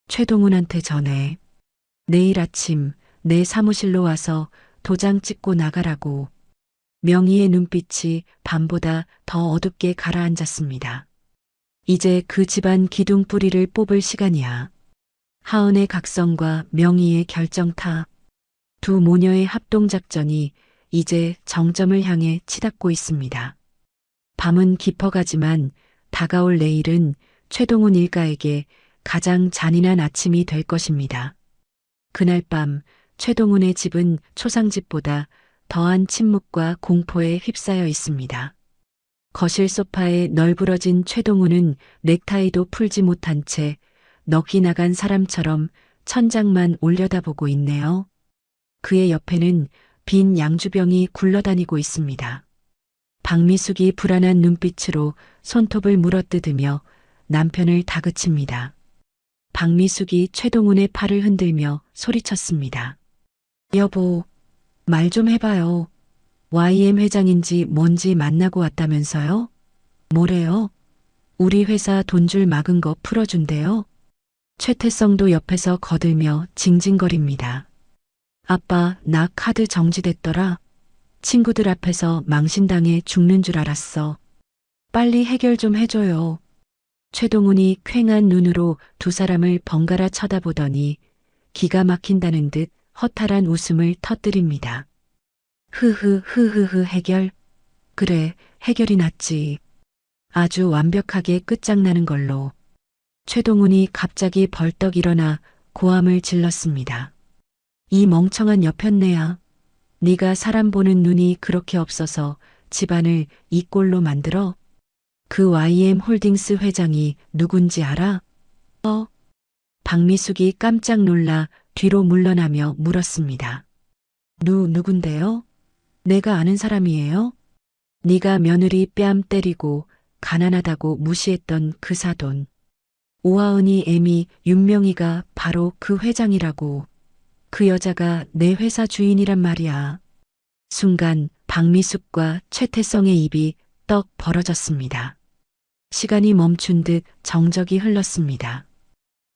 Speaker 2: 최동훈한테 전해. 내일 아침 내 사무실로 와서 도장 찍고 나가라고. 명희의 눈빛이 밤보다 더 어둡게 가라앉았습니다. 이제 그 집안 기둥 뿌리를 뽑을 시간이야. 하은의 각성과 명희의 결정타. 두 모녀의 합동작전이 이제 정점을 향해 치닫고 있습니다. 밤은 깊어가지만 다가올 내일은 최동훈 일가에게 가장 잔인한 아침이 될 것입니다. 그날 밤 최동훈의 집은 초상집보다 더한 침묵과 공포에 휩싸여 있습니다. 거실 소파에 널브러진 최동훈은 넥타이도 풀지 못한 채 넋이 나간 사람처럼 천장만 올려다보고 있네요. 그의 옆에는 빈 양주병이 굴러다니고 있습니다. 박미숙이 불안한 눈빛으로 손톱을 물어뜯으며 남편을 다그칩니다. 박미숙이 최동훈의 팔을 흔들며 소리쳤습니다. 여보, 말 좀 해봐요. YM 회장인지 뭔지 만나고 왔다면서요? 뭐래요? 우리 회사 돈줄 막은 거 풀어준대요. 최태성도 옆에서 거들며 징징거립니다. 아빠, 나 카드 정지됐더라. 친구들 앞에서 망신당해 죽는 줄 알았어. 빨리 해결 좀 해줘요. 최동훈이 퀭한 눈으로 두 사람을 번갈아 쳐다보더니 기가 막힌다는 듯 허탈한 웃음을 터뜨립니다. 흐흐흐흐흐 해결? 그래, 해결이 낫지. 아주 완벽하게 끝장나는 걸로. 최동훈이 갑자기 벌떡 일어나 고함을 질렀습니다. 이 멍청한 여편네야. 네가 사람 보는 눈이 그렇게 없어서 집안을 이 꼴로 만들어? 그 YM 홀딩스 회장이 누군지 알아? 박미숙이 깜짝 놀라 뒤로 물러나며 물었습니다. 누군데요? 내가 아는 사람이에요? 네가 며느리 뺨 때리고 가난하다고 무시했던 그 사돈. 오하은이 애미 윤명희가 바로 그 회장이라고. 그 여자가 내 회사 주인이란 말이야. 순간 박미숙과 최태성의 입이 떡 벌어졌습니다. 시간이 멈춘 듯 정적이 흘렀습니다.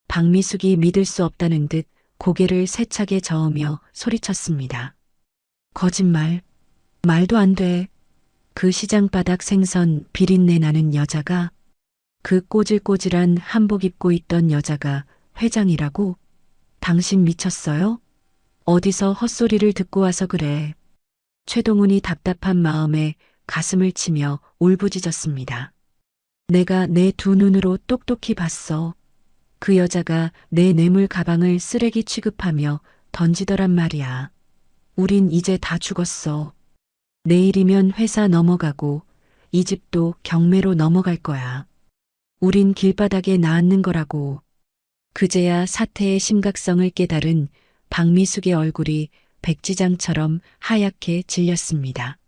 Speaker 2: 박미숙이 믿을 수 없다는 듯 고개를 세차게 저으며 소리쳤습니다. 거짓말. 말도 안 돼. 그 시장바닥 생선 비린내 나는 여자가, 그 꼬질꼬질한 한복 입고 있던 여자가 회장이라고? 당신 미쳤어요? 어디서 헛소리를 듣고 와서 그래. 최동훈이 답답한 마음에 가슴을 치며 울부짖었습니다. 내가 내 두 눈으로 똑똑히 봤어. 그 여자가 내 뇌물 가방을 쓰레기 취급하며 던지더란 말이야. 우린 이제 다 죽었어. 내일이면 회사 넘어가고 이 집도 경매로 넘어갈 거야. 우린 길바닥에 나앉는 거라고. 그제야 사태의 심각성을 깨달은 박미숙의 얼굴이 백지장처럼 하얗게 질렸습니다.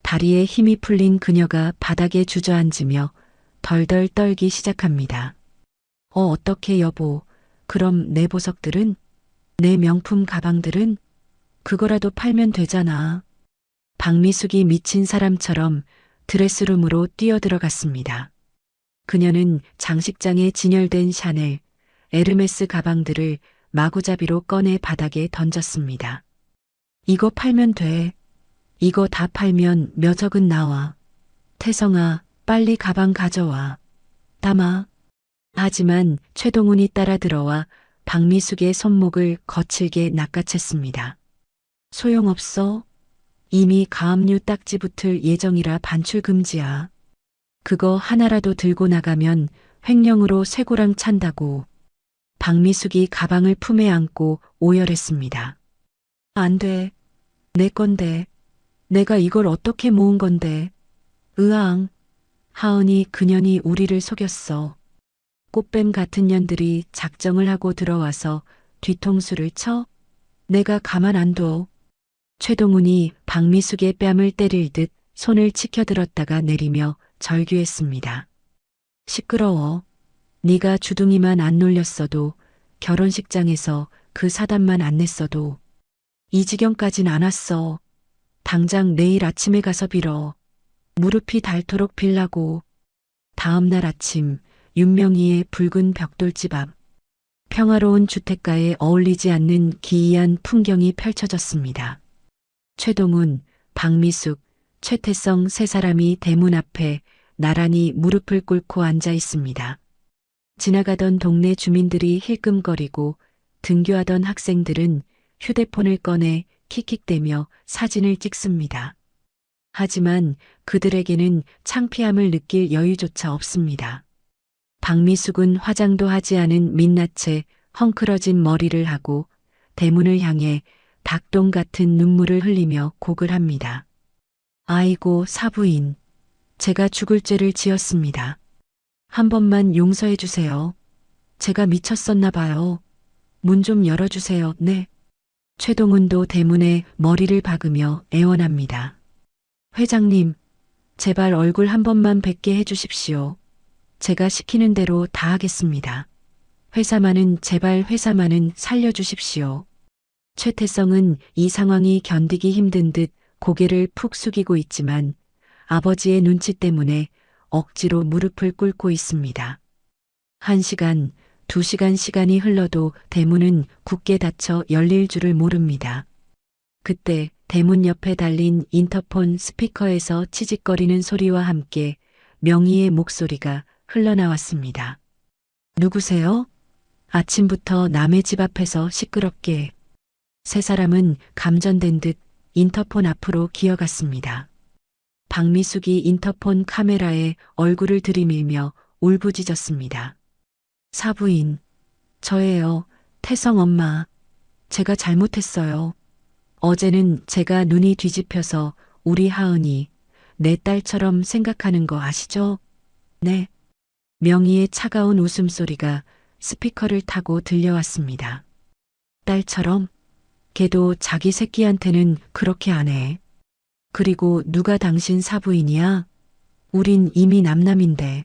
Speaker 2: 다리에 힘이 풀린 그녀가 바닥에 주저앉으며 덜덜 떨기 시작합니다. 어떻게 여보, 그럼 내 보석들은? 내 명품 가방들은? 그거라도 팔면 되잖아. 박미숙이 미친 사람처럼 드레스룸으로 뛰어들어갔습니다. 그녀는 장식장에 진열된 샤넬, 에르메스 가방들을 마구잡이로 꺼내 바닥에 던졌습니다. 이거 팔면 돼. 이거 다 팔면 몇 억은 나와. 태성아, 빨리 가방 가져와. 담아. 하지만 최동훈이 따라 들어와 박미숙의 손목을 거칠게 낚아챘습니다. 소용없어. 이미 가압류 딱지 붙을 예정이라 반출 금지야. 그거 하나라도 들고 나가면 횡령으로 쇠고랑 찬다고. 박미숙이 가방을 품에 안고 오열했습니다. 안 돼. 내 건데. 내가 이걸 어떻게 모은 건데. 으앙. 하은이 그년이 우리를 속였어. 꽃뱀 같은 년들이 작정을 하고 들어와서 뒤통수를 쳐? 내가 가만 안 둬. 최동훈이 박미숙의 뺨을 때릴 듯 손을 치켜들었다가 내리며 절규했습니다. 시끄러워. 네가 주둥이만 안 놀렸어도, 결혼식장에서 그 사단만 안 냈어도 이 지경까진 안 왔어. 당장 내일 아침에 가서 빌어. 무릎이 닳도록 빌라고. 다음 날 아침 윤명희의 붉은 벽돌집 앞. 평화로운 주택가에 어울리지 않는 기이한 풍경이 펼쳐졌습니다. 최동훈, 박미숙, 최태성 세 사람이 대문 앞에 나란히 무릎을 꿇고 앉아 있습니다. 지나가던 동네 주민들이 힐끔거리고 등교하던 학생들은 휴대폰을 꺼내 킥킥대며 사진을 찍습니다. 하지만 그들에게는 창피함을 느낄 여유조차 없습니다. 박미숙은 화장도 하지 않은 민낯에 헝클어진 머리를 하고 대문을 향해 닭똥 같은 눈물을 흘리며 곡을 합니다. 아이고 사부인, 제가 죽을 죄를 지었습니다. 한 번만 용서해 주세요. 제가 미쳤었나 봐요. 문 좀 열어주세요. 네. 최동훈도 대문에 머리를 박으며 애원합니다. 회장님, 제발 얼굴 한 번만 뵙게 해주십시오. 제가 시키는 대로 다 하겠습니다. 회사만은 제발 회사만은 살려주십시오. 최태성은 이 상황이 견디기 힘든 듯 고개를 푹 숙이고 있지만 아버지의 눈치 때문에 억지로 무릎을 꿇고 있습니다. 1시간, 2시간 시간이 흘러도 대문은 굳게 닫혀 열릴 줄을 모릅니다. 그때 대문 옆에 달린 인터폰 스피커에서 치직거리는 소리와 함께 명희의 목소리가 흘러나왔습니다. 누구세요? 아침부터 남의 집 앞에서 시끄럽게. 세 사람은 감전된 듯 인터폰 앞으로 기어갔습니다. 박미숙이 인터폰 카메라에 얼굴을 들이밀며 울부짖었습니다. 사부인, 저예요. 태성 엄마. 제가 잘못했어요. 어제는 제가 눈이 뒤집혀서 우리 하은이 내 딸처럼 생각하는 거 아시죠? 네. 명희의 차가운 웃음소리가 스피커를 타고 들려왔습니다. 딸처럼? 걔도 자기 새끼한테는 그렇게 안 해. 그리고 누가 당신 사부인이야? 우린 이미 남남인데.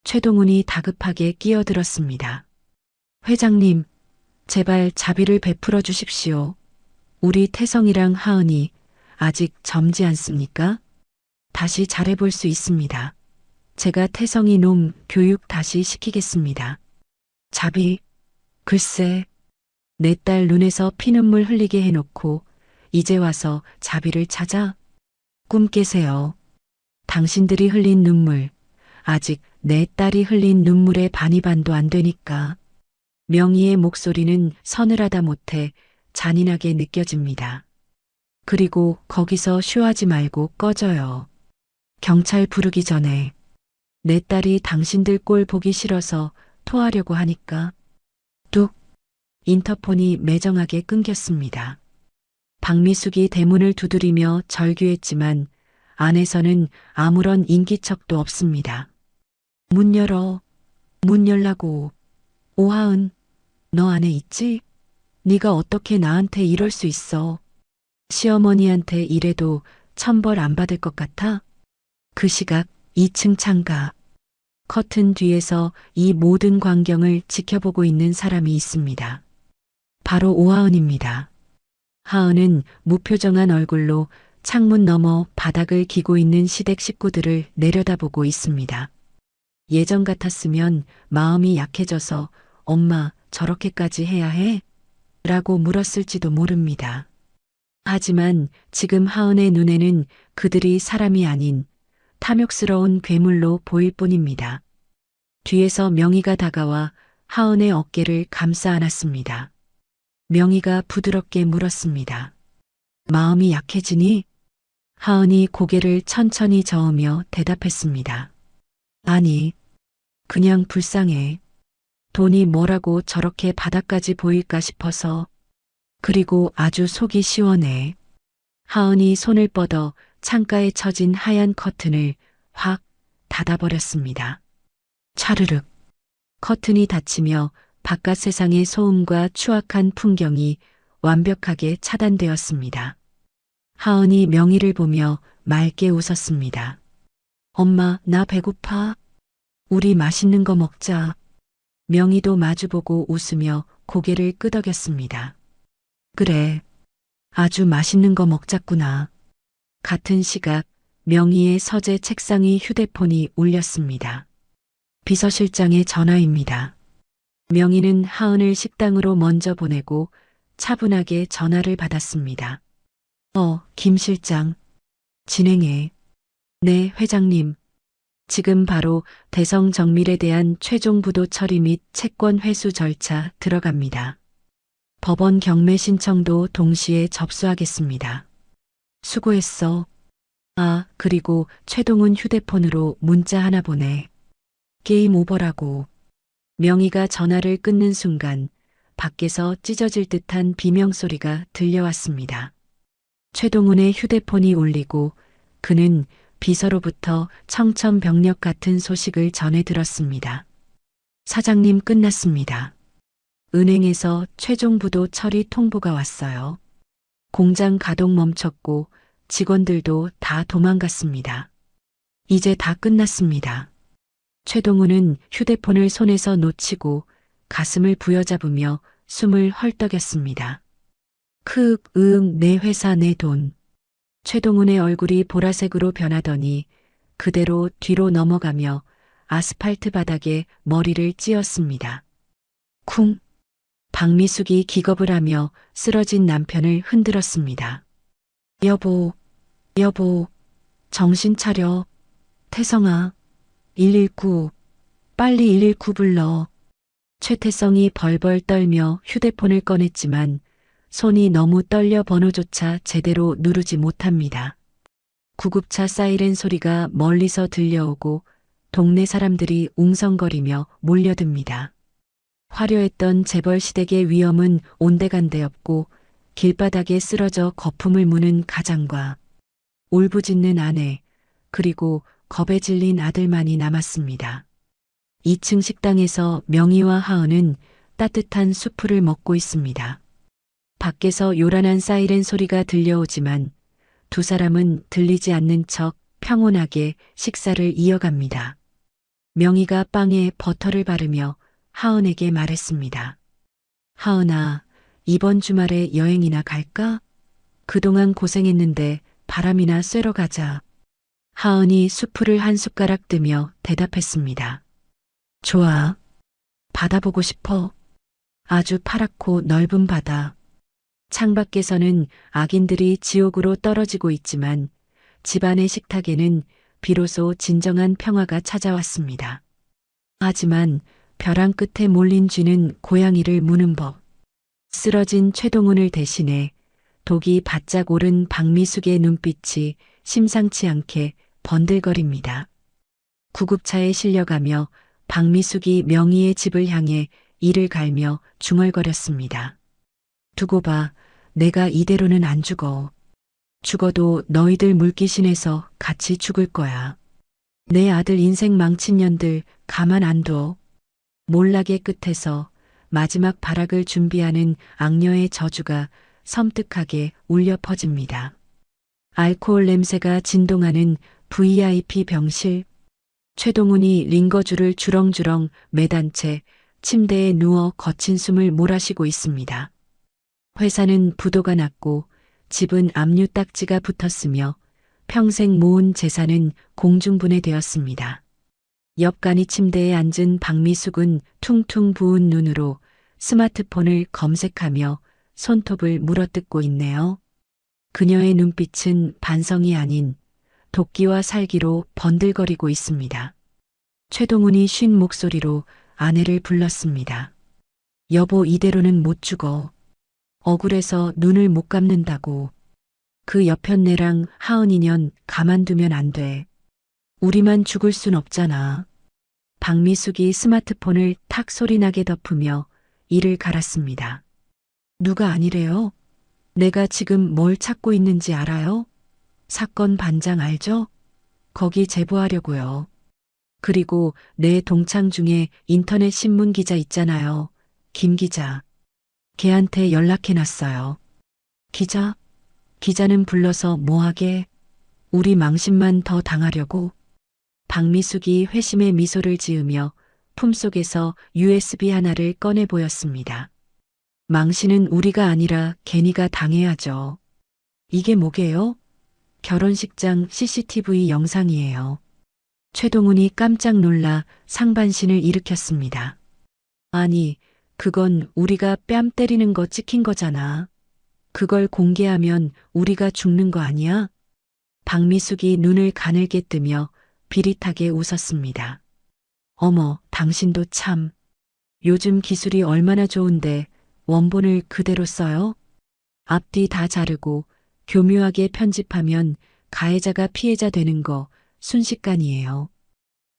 Speaker 2: 최동훈이 다급하게 끼어들었습니다. 회장님, 제발 자비를 베풀어 주십시오. 우리 태성이랑 하은이 아직 젊지 않습니까? 다시 잘해볼 수 있습니다. 제가 태성이 놈 교육 다시 시키겠습니다. 자비, 글쎄, 내 딸 눈에서 피눈물 흘리게 해놓고 이제 와서 자비를 찾아? 꿈 깨세요. 당신들이 흘린 눈물, 아직 내 딸이 흘린 눈물의 반이 반도 안 되니까. 명희의 목소리는 서늘하다 못해 잔인하게 느껴집니다. 그리고 거기서 쇼하지 말고 꺼져요. 경찰 부르기 전에. 내 딸이 당신들 꼴 보기 싫어서 토하려고 하니까 뚝 인터폰이 매정하게 끊겼습니다. 박미숙이 대문을 두드리며 절규했지만 안에서는 아무런 인기척도 없습니다. 문 열어. 문 열라고. 오하은, 너 안에 있지? 네가 어떻게 나한테 이럴 수 있어? 시어머니한테 이래도 천벌 안 받을 것 같아? 그 시각 2층 창가. 커튼 뒤에서 이 모든 광경을 지켜보고 있는 사람이 있습니다. 바로 오하은입니다. 하은은 무표정한 얼굴로 창문 너머 바닥을 기고 있는 시댁 식구들을 내려다보고 있습니다. 예전 같았으면 마음이 약해져서 엄마 저렇게까지 해야 해? 라고 물었을지도 모릅니다. 하지만 지금 하은의 눈에는 그들이 사람이 아닌 탐욕스러운 괴물로 보일 뿐입니다. 뒤에서 명희가 다가와 하은의 어깨를 감싸 안았습니다. 명희가 부드럽게 물었습니다. 마음이 약해지니? 하은이 고개를 천천히 저으며 대답했습니다. 아니, 그냥 불쌍해. 돈이 뭐라고 저렇게 바닥까지 보일까 싶어서. 그리고 아주 속이 시원해. 하은이 손을 뻗어 창가에 쳐진 하얀 커튼을 확 닫아버렸습니다. 차르륵. 커튼이 닫히며 바깥 세상의 소음과 추악한 풍경이 완벽하게 차단되었습니다. 하은이 명희를 보며 맑게 웃었습니다. 엄마, 나 배고파. 우리 맛있는 거 먹자. 명희도 마주보고 웃으며 고개를 끄덕였습니다. 그래, 아주 맛있는 거 먹자꾸나. 같은 시각 명희의 서재 책상 위 휴대폰이 울렸습니다. 비서실장의 전화입니다. 명희는 하은을 식당으로 먼저 보내고 차분하게 전화를 받았습니다. 김 실장. 진행해. 네, 회장님. 지금 바로 대성 정밀에 대한 최종 부도 처리 및 채권 회수 절차 들어갑니다. 법원 경매 신청도 동시에 접수하겠습니다. 수고했어. 그리고 최동훈 휴대폰으로 문자 하나 보내. 게임 오버라고. 명희가 전화를 끊는 순간 밖에서 찢어질 듯한 비명소리가 들려왔습니다. 최동훈의 휴대폰이 울리고 그는 비서로부터 청천벽력 같은 소식을 전해 들었습니다. 사장님 끝났습니다. 은행에서 최종 부도 처리 통보가 왔어요. 공장 가동 멈췄고 직원들도 다 도망갔습니다. 이제 다 끝났습니다. 최동훈은 휴대폰을 손에서 놓치고 가슴을 부여잡으며 숨을 헐떡였습니다. 내 회사 내 돈. 최동훈의 얼굴이 보라색으로 변하더니 그대로 뒤로 넘어가며 아스팔트 바닥에 머리를 찧었습니다. 쿵. 박미숙이 기겁을 하며 쓰러진 남편을 흔들었습니다. 여보, 정신 차려. 태성아, 119, 빨리 119 불러. 최태성이 벌벌 떨며 휴대폰을 꺼냈지만 손이 너무 떨려 번호조차 제대로 누르지 못합니다. 구급차 사이렌 소리가 멀리서 들려오고 동네 사람들이 웅성거리며 몰려듭니다. 화려했던 재벌 시댁의 위엄은 온데간데 없고 길바닥에 쓰러져 거품을 무는 가장과 울부짖는 아내 그리고 겁에 질린 아들만이 남았습니다. 2층 식당에서 명희와 하은은 따뜻한 수프를 먹고 있습니다. 밖에서 요란한 사이렌 소리가 들려오지만 두 사람은 들리지 않는 척 평온하게 식사를 이어갑니다. 명희가 빵에 버터를 바르며 하은에게 말했습니다. 하은아, 이번 주말에 여행이나 갈까? 그동안 고생했는데 바람이나 쐬러 가자. 하은이 수프를 한 숟가락 뜨며 대답했습니다. 좋아. 바다 보고 싶어. 아주 파랗고 넓은 바다. 창밖에서는 악인들이 지옥으로 떨어지고 있지만 집안의 식탁에는 비로소 진정한 평화가 찾아왔습니다. 하지만 벼랑 끝에 몰린 쥐는 고양이를 무는 법. 쓰러진 최동훈을 대신해 독이 바짝 오른 박미숙의 눈빛이 심상치 않게 번들거립니다. 구급차에 실려가며 박미숙이 명희의 집을 향해 이를 갈며 중얼거렸습니다. 두고 봐, 내가 이대로는 안 죽어. 죽어도 너희들 물귀신에서 같이 죽을 거야. 내 아들 인생 망친 년들 가만 안 둬. 몰락의 끝에서 마지막 발악을 준비하는 악녀의 저주가 섬뜩하게 울려 퍼집니다. 알코올 냄새가 진동하는 VIP 병실. 최동훈이 링거줄을 주렁주렁 매단 채 침대에 누워 거친 숨을 몰아쉬고 있습니다. 회사는 부도가 났고 집은 압류 딱지가 붙었으며 평생 모은 재산은 공중분해되었습니다. 옆간이 침대에 앉은 박미숙은 퉁퉁 부은 눈으로 스마트폰을 검색하며 손톱을 물어뜯고 있네요. 그녀의 눈빛은 반성이 아닌 도끼와 살기로 번들거리고 있습니다. 최동훈이 쉰 목소리로 아내를 불렀습니다. 여보, 이대로는 못 죽어. 억울해서 눈을 못 감는다고. 그 여편네랑 하은이년 가만두면 안 돼. 우리만 죽을 순 없잖아. 박미숙이 스마트폰을 탁 소리나게 덮으며 이를 갈았습니다. 누가 아니래요? 내가 지금 뭘 찾고 있는지 알아요? 사건 반장 알죠? 거기 제보하려고요. 그리고 내 동창 중에 인터넷 신문 기자 있잖아요. 김 기자. 걔한테 연락해놨어요. 기자? 기자는 불러서 뭐하게? 우리 망신만 더 당하려고? 박미숙이 회심의 미소를 지으며 품속에서 USB 하나를 꺼내 보였습니다. 망신은 우리가 아니라 걔니가 당해야죠. 이게 뭐게요? 결혼식장 CCTV 영상이에요. 최동훈이 깜짝 놀라 상반신을 일으켰습니다. 아니, 그건 우리가 뺨 때리는 거 찍힌 거잖아. 그걸 공개하면 우리가 죽는 거 아니야? 박미숙이 눈을 가늘게 뜨며 비릿하게 웃었습니다. 어머, 당신도 참. 요즘 기술이 얼마나 좋은데 원본을 그대로 써요? 앞뒤 다 자르고 교묘하게 편집하면 가해자가 피해자 되는 거 순식간이에요.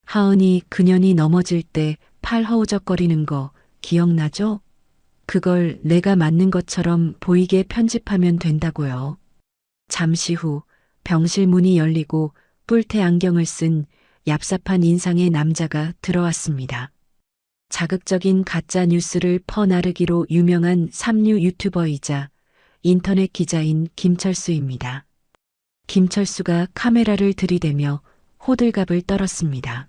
Speaker 2: 하은이 그년이 넘어질 때 팔 허우적거리는 거 기억나죠? 그걸 내가 맞는 것처럼 보이게 편집하면 된다고요. 잠시 후 병실 문이 열리고 뿔테 안경을 쓴 얍삽한 인상의 남자가 들어왔습니다. 자극적인 가짜 뉴스를 퍼나르기로 유명한 삼류 유튜버이자 인터넷 기자인 김철수입니다. 김철수가 카메라를 들이대며 호들갑을 떨었습니다.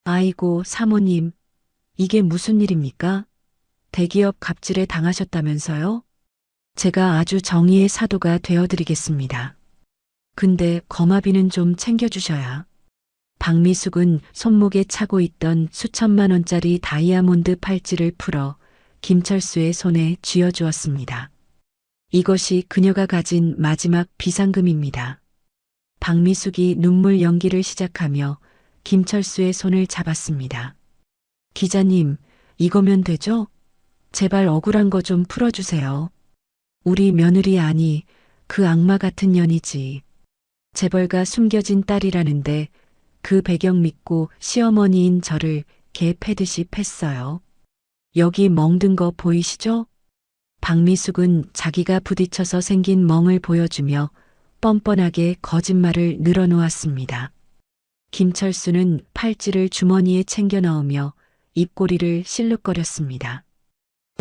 Speaker 2: 아이고, 사모님, 이게 무슨 일입니까? 대기업 갑질에 당하셨다면서요? 제가 아주 정의의 사도가 되어드리겠습니다. 근데 거마비는 좀 챙겨주셔야. 박미숙은 손목에 차고 있던 수천만 원짜리 다이아몬드 팔찌를 풀어 김철수의 손에 쥐어주었습니다. 이것이 그녀가 가진 마지막 비상금입니다. 박미숙이 눈물 연기를 시작하며 김철수의 손을 잡았습니다. 기자님, 이거면 되죠? 제발 억울한 거 좀 풀어주세요. 우리 며느리 아니, 그 악마 같은 년이지. 재벌가 숨겨진 딸이라는데 그 배경 믿고 시어머니인 저를 개 패듯이 팼어요. 여기 멍든 거 보이시죠? 박미숙은 자기가 부딪혀서 생긴 멍을 보여주며 뻔뻔하게 거짓말을 늘어놓았습니다. 김철수는 팔찌를 주머니에 챙겨 넣으며 입꼬리를 실룩거렸습니다.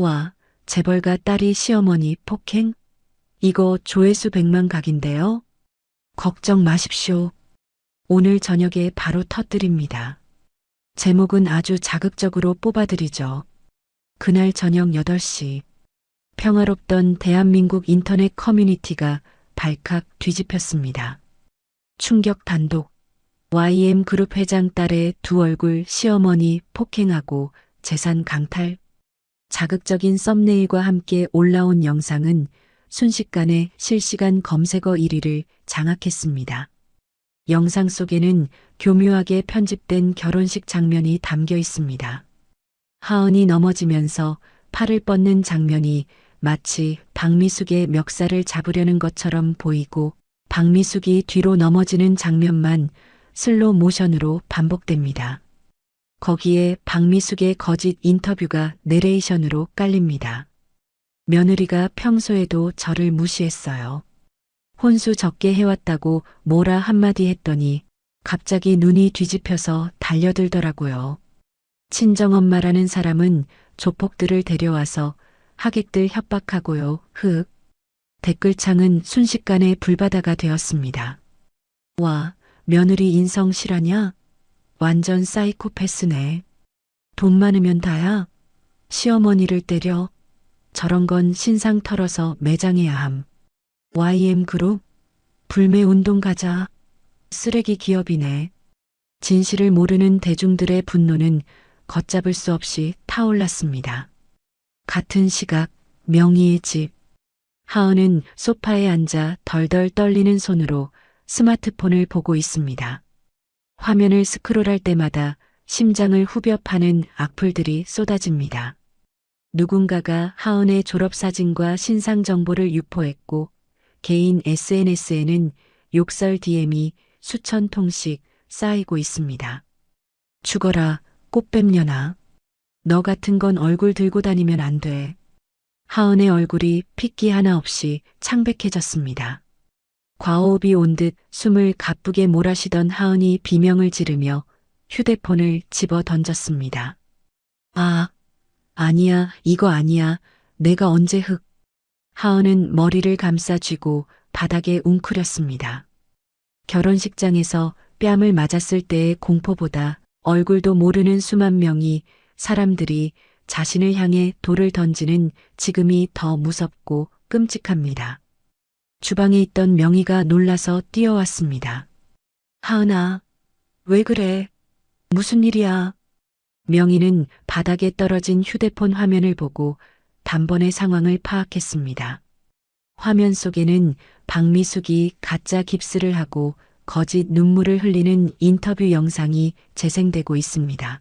Speaker 2: 와, 재벌가 딸이 시어머니 폭행? 이거 조회수 100만 각인데요? 걱정 마십시오. 오늘 저녁에 바로 터뜨립니다. 제목은 아주 자극적으로 뽑아드리죠. 그날 저녁 8시. 평화롭던 대한민국 인터넷 커뮤니티가 발칵 뒤집혔습니다. 충격 단독. YM그룹 회장 딸의 두 얼굴 시어머니 폭행하고 재산 강탈. 자극적인 썸네일과 함께 올라온 영상은 순식간에 실시간 검색어 1위를 장악했습니다. 영상 속에는 교묘하게 편집된 결혼식 장면이 담겨 있습니다. 하은이 넘어지면서 팔을 뻗는 장면이 마치 박미숙의 멱살을 잡으려는 것처럼 보이고 박미숙이 뒤로 넘어지는 장면만 슬로 모션으로 반복됩니다. 거기에 박미숙의 거짓 인터뷰가 내레이션으로 깔립니다. 며느리가 평소에도 저를 무시했어요. 혼수 적게 해왔다고 뭐라 한마디 했더니 갑자기 눈이 뒤집혀서 달려들더라고요. 친정엄마라는 사람은 조폭들을 데려와서 하객들 협박하고요. 댓글창은 순식간에 불바다가 되었습니다. 와, 며느리 인성 실하냐? 완전 사이코패스네. 돈 많으면 다야. 시어머니를 때려. 저런 건 신상 털어서 매장해야 함. YM그룹? 불매운동 가자. 쓰레기 기업이네. 진실을 모르는 대중들의 분노는 걷잡을 수 없이 타올랐습니다. 같은 시각, 명희의 집. 하은은 소파에 앉아 덜덜 떨리는 손으로 스마트폰을 보고 있습니다. 화면을 스크롤할 때마다 심장을 후벼 파는 악플들이 쏟아집니다. 누군가가 하은의 졸업사진과 신상 정보를 유포했고 개인 SNS에는 욕설 DM이 수천 통씩 쌓이고 있습니다. 죽어라, 꽃뱀년아. 너 같은 건 얼굴 들고 다니면 안 돼. 하은의 얼굴이 핏기 하나 없이 창백해졌습니다. 과호흡이 온 듯 숨을 가쁘게 몰아쉬던 하은이 비명을 지르며 휴대폰을 집어 던졌습니다. 아니야, 이거 아니야. 내가 언제 하은은 머리를 감싸 쥐고 바닥에 웅크렸습니다. 결혼식장에서 뺨을 맞았을 때의 공포보다 얼굴도 모르는 수만 명이 사람들이 자신을 향해 돌을 던지는 지금이 더 무섭고 끔찍합니다. 주방에 있던 명희가 놀라서 뛰어왔습니다. 하은아, 왜 그래? 무슨 일이야? 명희는 바닥에 떨어진 휴대폰 화면을 보고 단번에 상황을 파악했습니다. 화면 속에는 박미숙이 가짜 깁스를 하고 거짓 눈물을 흘리는 인터뷰 영상이 재생되고 있습니다.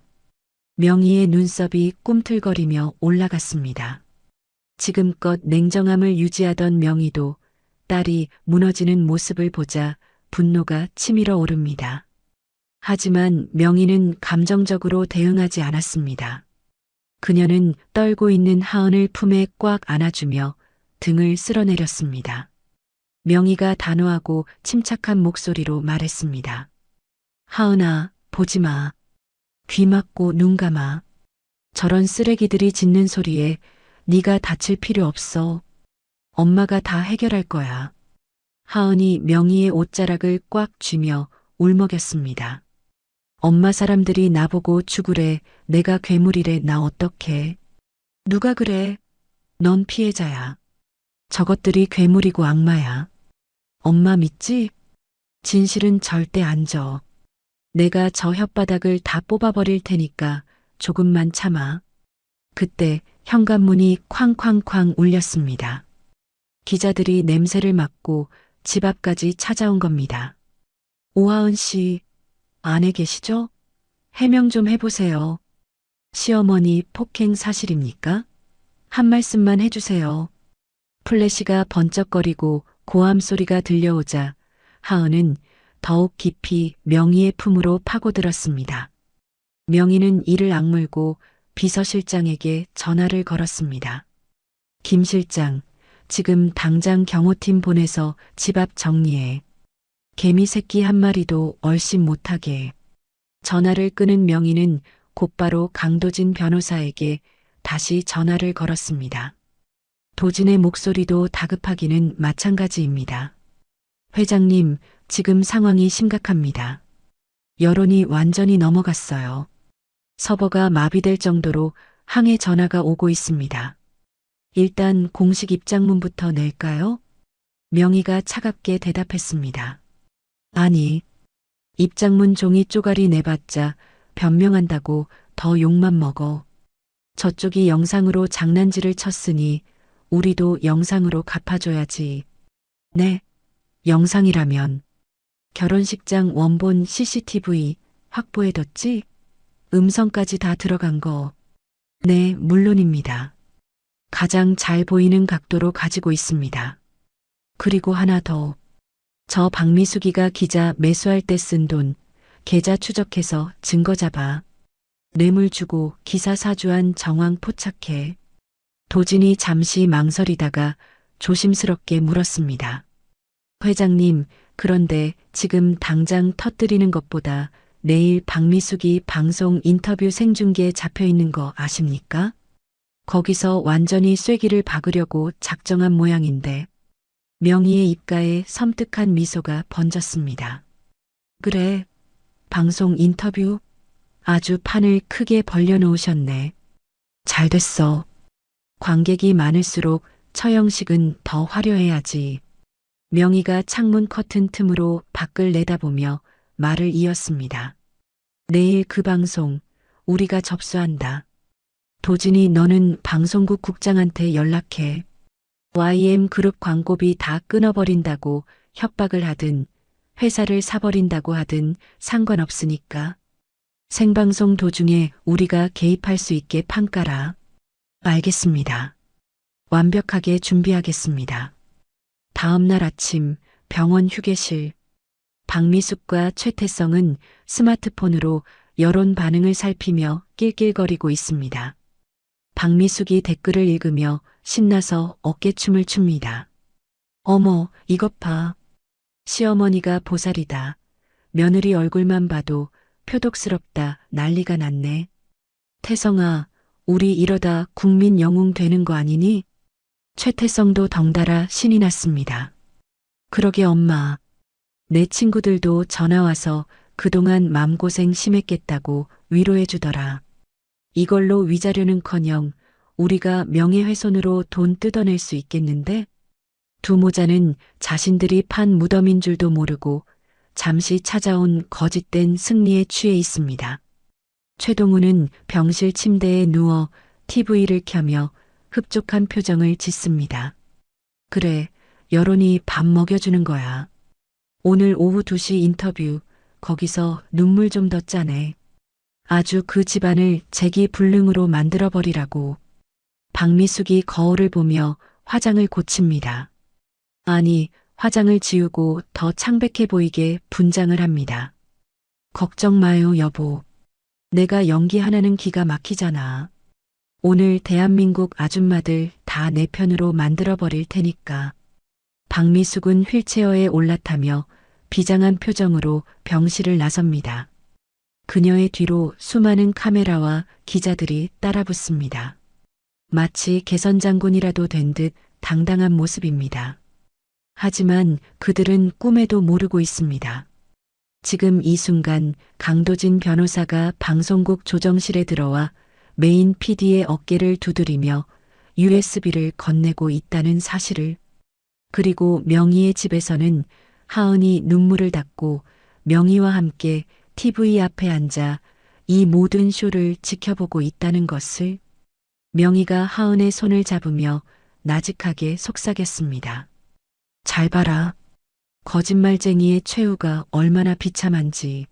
Speaker 2: 명희의 눈썹이 꿈틀거리며 올라갔습니다. 지금껏 냉정함을 유지하던 명희도 딸이 무너지는 모습을 보자 분노가 치밀어 오릅니다. 하지만 명희는 감정적으로 대응하지 않았습니다. 그녀는 떨고 있는 하은을 품에 꽉 안아주며 등을 쓸어내렸습니다. 명희가 단호하고 침착한 목소리로 말했습니다. 하은아, 보지 마. 귀 막고 눈 감아. 저런 쓰레기들이 짖는 소리에 네가 다칠 필요 없어. 엄마가 다 해결할 거야. 하은이 명희의 옷자락을 꽉 쥐며 울먹였습니다. 엄마 사람들이 나보고 죽으래. 내가 괴물이래. 나 어떡해. 누가 그래? 넌 피해자야. 저것들이 괴물이고 악마야. 엄마 믿지? 진실은 절대 안 져. 내가 저 혓바닥을 다 뽑아버릴 테니까 조금만 참아. 그때 현관문이 쾅쾅쾅 울렸습니다. 기자들이 냄새를 맡고 집 앞까지 찾아온 겁니다. 오하은 씨, 안에 계시죠? 해명 좀 해보세요. 시어머니 폭행 사실입니까? 한 말씀만 해주세요. 플래시가 번쩍거리고 고함 소리가 들려오자 하은은 더욱 깊이 명희의 품으로 파고들었습니다. 명희는 이를 악물고 비서실장에게 전화를 걸었습니다. 김 실장, 지금 당장 경호팀 보내서 집 앞 정리해. 개미 새끼 한 마리도 얼씬 못하게. 전화를 끊은 명희는 곧바로 강도진 변호사에게 다시 전화를 걸었습니다. 도진의 목소리도 다급하기는 마찬가지입니다. 회장님, 지금 상황이 심각합니다. 여론이 완전히 넘어갔어요. 서버가 마비될 정도로 항해 전화가 오고 있습니다. 일단 공식 입장문부터 낼까요? 명희가 차갑게 대답했습니다. 아니, 입장문 종이 쪼가리 내봤자 변명한다고 더 욕만 먹어. 저쪽이 영상으로 장난질을 쳤으니 우리도 영상으로 갚아줘야지. 네, 영상이라면. 결혼식장 원본 CCTV 확보해뒀지? 음성까지 다 들어간 거. 네, 물론입니다. 가장 잘 보이는 각도로 가지고 있습니다. 그리고 하나 더. 저 박미숙이가 기자 매수할 때 쓴 돈, 계좌 추적해서 증거 잡아. 뇌물 주고 기사 사주한 정황 포착해. 도진이 잠시 망설이다가 조심스럽게 물었습니다. 회장님, 그런데 지금 당장 터뜨리는 것보다 내일 박미숙이 방송 인터뷰 생중계에 잡혀 있는 거 아십니까? 거기서 완전히 쐐기를 박으려고 작정한 모양인데 명희의 입가에 섬뜩한 미소가 번졌습니다. 그래, 방송 인터뷰? 아주 판을 크게 벌려놓으셨네. 잘 됐어. 관객이 많을수록 처형식은 더 화려해야지. 명희가 창문 커튼 틈으로 밖을 내다보며 말을 이었습니다. 내일 그 방송 우리가 접수한다. 도진이 너는 방송국 국장한테 연락해. YM그룹 광고비 다 끊어버린다고 협박을 하든 회사를 사버린다고 하든 상관없으니까. 생방송 도중에 우리가 개입할 수 있게 판 깔아. 알겠습니다. 완벽하게 준비하겠습니다. 다음 날 아침 병원 휴게실. 박미숙과 최태성은 스마트폰으로 여론 반응을 살피며 낄낄거리고 있습니다. 박미숙이 댓글을 읽으며 신나서 어깨춤을 춥니다. 어머, 이것 봐. 시어머니가 보살이다. 며느리 얼굴만 봐도 표독스럽다. 난리가 났네. 태성아, 우리 이러다 국민 영웅 되는 거 아니니? 최태성도 덩달아 신이 났습니다. 그러게 엄마. 내 친구들도 전화와서 그동안 맘고생 심했겠다고 위로해 주더라. 이걸로 위자료는커녕 우리가 명예훼손으로 돈 뜯어낼 수 있겠는데? 두 모자는 자신들이 판 무덤인 줄도 모르고 잠시 찾아온 거짓된 승리에 취해 있습니다. 최동우는 병실 침대에 누워 TV를 켜며 흡족한 표정을 짓습니다. 그래, 여론이 밥 먹여주는 거야. 오늘 오후 2시 인터뷰, 거기서 눈물 좀 더 짜네. 아주 그 집안을 재기불능으로 만들어버리라고. 박미숙이 거울을 보며 화장을 고칩니다. 아니, 화장을 지우고 더 창백해 보이게 분장을 합니다. 걱정 마요, 여보. 내가 연기 하나는 기가 막히잖아. 오늘 대한민국 아줌마들 다 내 편으로 만들어버릴 테니까. 박미숙은 휠체어에 올라타며 비장한 표정으로 병실을 나섭니다. 그녀의 뒤로 수많은 카메라와 기자들이 따라붙습니다. 마치 개선장군이라도 된 듯 당당한 모습입니다. 하지만 그들은 꿈에도 모르고 있습니다. 지금 이 순간 강도진 변호사가 방송국 조정실에 들어와 메인 PD의 어깨를 두드리며 USB를 건네고 있다는 사실을. 그리고 명희의 집에서는 하은이 눈물을 닦고 명희와 함께 TV 앞에 앉아 이 모든 쇼를 지켜보고 있다는 것을. 명희가 하은의 손을 잡으며 나직하게 속삭였습니다. 잘 봐라. 거짓말쟁이의 최후가 얼마나 비참한지.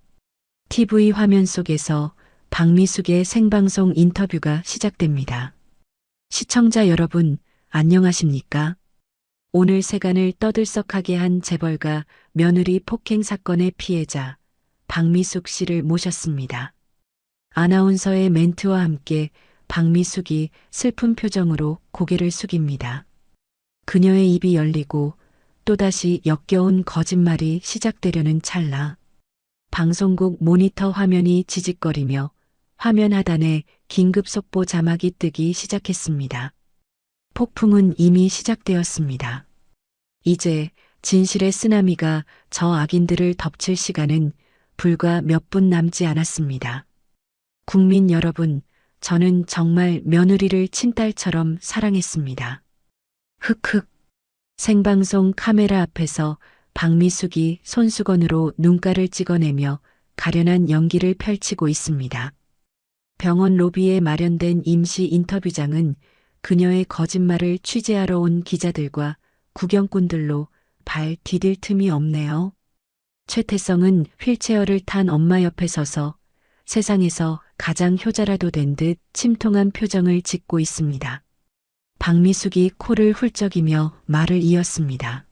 Speaker 2: TV 화면 속에서 박미숙의 생방송 인터뷰가 시작됩니다. 시청자 여러분, 안녕하십니까? 오늘 세간을 떠들썩하게 한 재벌가 며느리 폭행 사건의 피해자 박미숙 씨를 모셨습니다. 아나운서의 멘트와 함께 박미숙이 슬픈 표정으로 고개를 숙입니다. 그녀의 입이 열리고 또다시 역겨운 거짓말이 시작되려는 찰나 방송국 모니터 화면이 지직거리며 화면 하단에 긴급 속보 자막이 뜨기 시작했습니다. 폭풍은 이미 시작되었습니다. 이제 진실의 쓰나미가 저 악인들을 덮칠 시간은 불과 몇 분 남지 않았습니다. 국민 여러분, 저는 정말 며느리를 친딸처럼 사랑했습니다. 흑흑. 생방송 카메라 앞에서 박미숙이 손수건으로 눈가를 찍어내며 가련한 연기를 펼치고 있습니다. 병원 로비에 마련된 임시 인터뷰장은 그녀의 거짓말을 취재하러 온 기자들과 구경꾼들로 발 디딜 틈이 없네요. 최태성은 휠체어를 탄 엄마 옆에 서서 세상에서 가장 효자라도 된 듯 침통한 표정을 짓고 있습니다. 박미숙이 코를 훌쩍이며 말을 이었습니다.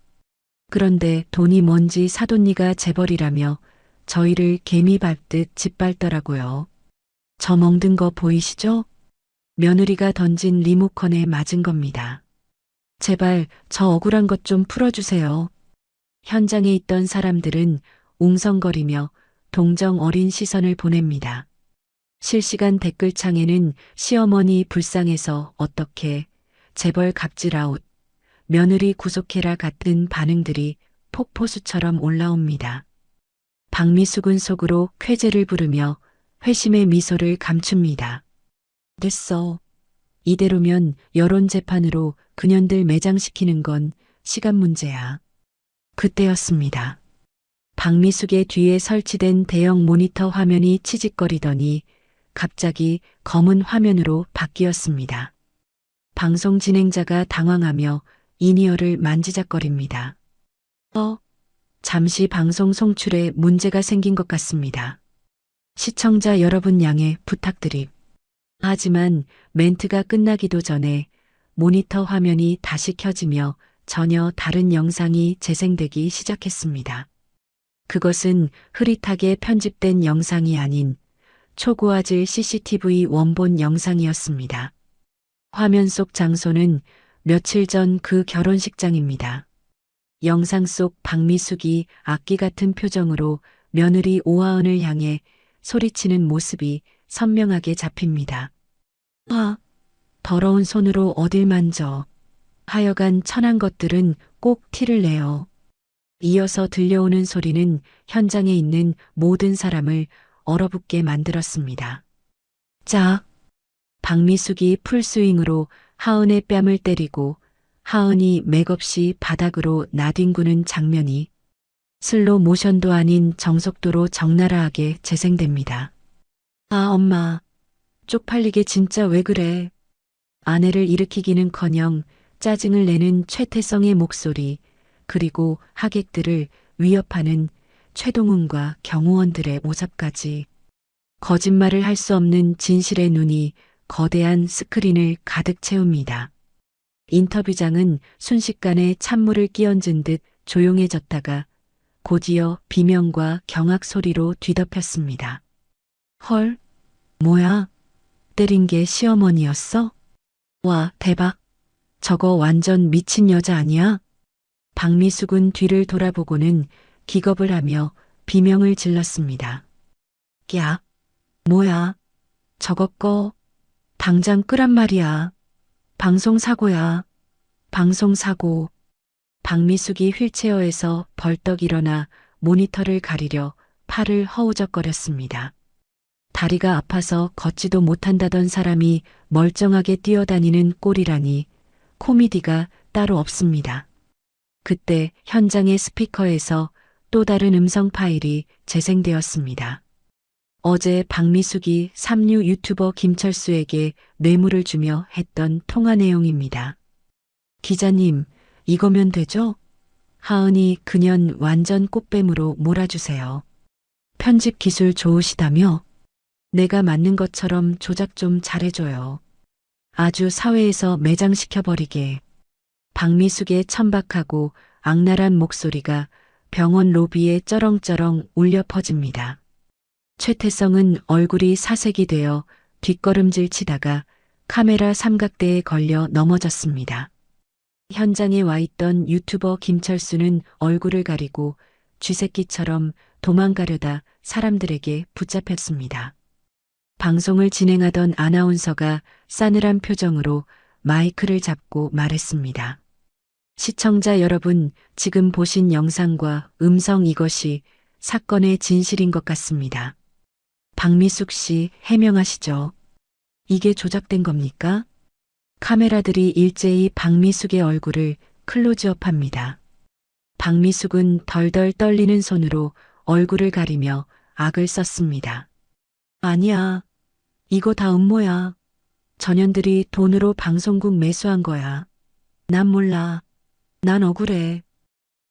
Speaker 2: 그런데 돈이 뭔지 사돈니가 재벌이라며 저희를 개미 밟듯 짓밟더라고요. 저 멍든 거 보이시죠? 며느리가 던진 리모컨에 맞은 겁니다. 제발 저 억울한 것 좀 풀어주세요. 현장에 있던 사람들은 웅성거리며 동정 어린 시선을 보냅니다. 실시간 댓글창에는 시어머니 불쌍해서 어떻게, 재벌 갑질아웃, 며느리 구속해라 같은 반응들이 폭포수처럼 올라옵니다. 박미숙은 속으로 쾌재를 부르며 회심의 미소를 감춥니다. 됐어. 이대로면 여론재판으로 그년들 매장시키는 건 시간 문제야. 그때였습니다. 박미숙의 뒤에 설치된 대형 모니터 화면이 치직거리더니 갑자기 검은 화면으로 바뀌었습니다. 방송 진행자가 당황하며 이니어를 만지작거립니다. 잠시 방송 송출에 문제가 생긴 것 같습니다. 시청자 여러분 양해 부탁드립. 하지만 멘트가 끝나기도 전에 모니터 화면이 다시 켜지며 전혀 다른 영상이 재생되기 시작했습니다. 그것은 흐릿하게 편집된 영상이 아닌 초고화질 CCTV 원본 영상이었습니다. 화면 속 장소는 며칠 전 그 결혼식장입니다. 영상 속 박미숙이 악기 같은 표정으로 며느리 오하은을 향해 소리치는 모습이 선명하게 잡힙니다. 더러운 손으로 어딜 만져. 하여간 천한 것들은 꼭 티를 내요. 이어서 들려오는 소리는 현장에 있는 모든 사람을 얼어붙게 만들었습니다. 짝! 박미숙이 풀스윙으로 하은의 뺨을 때리고 하은이 맥없이 바닥으로 나뒹구는 장면이 슬로 모션도 아닌 정속도로 적나라하게 재생됩니다. 엄마. 쪽팔리게 진짜 왜 그래. 아내를 일으키기는커녕 짜증을 내는 최태성의 목소리, 그리고 하객들을 위협하는 최동훈과 경호원들의 모습까지. 거짓말을 할 수 없는 진실의 눈이 거대한 스크린을 가득 채웁니다. 인터뷰장은 순식간에 찬물을 끼얹은 듯 조용해졌다가 곧이어 비명과 경악 소리로 뒤덮였습니다. 헐, 뭐야? 때린 게 시어머니였어? 와, 대박. 저거 완전 미친 여자 아니야? 박미숙은 뒤를 돌아보고는 기겁을 하며 비명을 질렀습니다. 야, 뭐야? 저거 꺼. 당장 끄란 말이야. 방송사고야. 방송사고. 박미숙이 휠체어에서 벌떡 일어나 모니터를 가리려 팔을 허우적거렸습니다. 다리가 아파서 걷지도 못한다던 사람이 멀쩡하게 뛰어다니는 꼴이라니 코미디가 따로 없습니다. 그때 현장의 스피커에서 또 다른 음성 파일이 재생되었습니다. 어제 박미숙이 삼류 유튜버 김철수에게 뇌물을 주며 했던 통화 내용입니다. 기자님, 이거면 되죠? 하은이 그년 완전 꽃뱀으로 몰아주세요. 편집 기술 좋으시다며? 내가 맞는 것처럼 조작 좀 잘해줘요. 아주 사회에서 매장시켜버리게. 박미숙의 천박하고 악랄한 목소리가 병원 로비에 쩌렁쩌렁 울려 퍼집니다. 최태성은 얼굴이 사색이 되어 뒷걸음질 치다가 카메라 삼각대에 걸려 넘어졌습니다. 현장에 와 있던 유튜버 김철수는 얼굴을 가리고 쥐새끼처럼 도망가려다 사람들에게 붙잡혔습니다. 방송을 진행하던 아나운서가 싸늘한 표정으로 마이크를 잡고 말했습니다. 시청자 여러분, 지금 보신 영상과 음성 이것이 사건의 진실인 것 같습니다. 박미숙 씨 해명하시죠. 이게 조작된 겁니까? 카메라들이 일제히 박미숙의 얼굴을 클로즈업합니다. 박미숙은 덜덜 떨리는 손으로 얼굴을 가리며 악을 썼습니다. 아니야. 이거 다 음모야. 전현들이 돈으로 방송국 매수한 거야. 난 몰라. 난 억울해.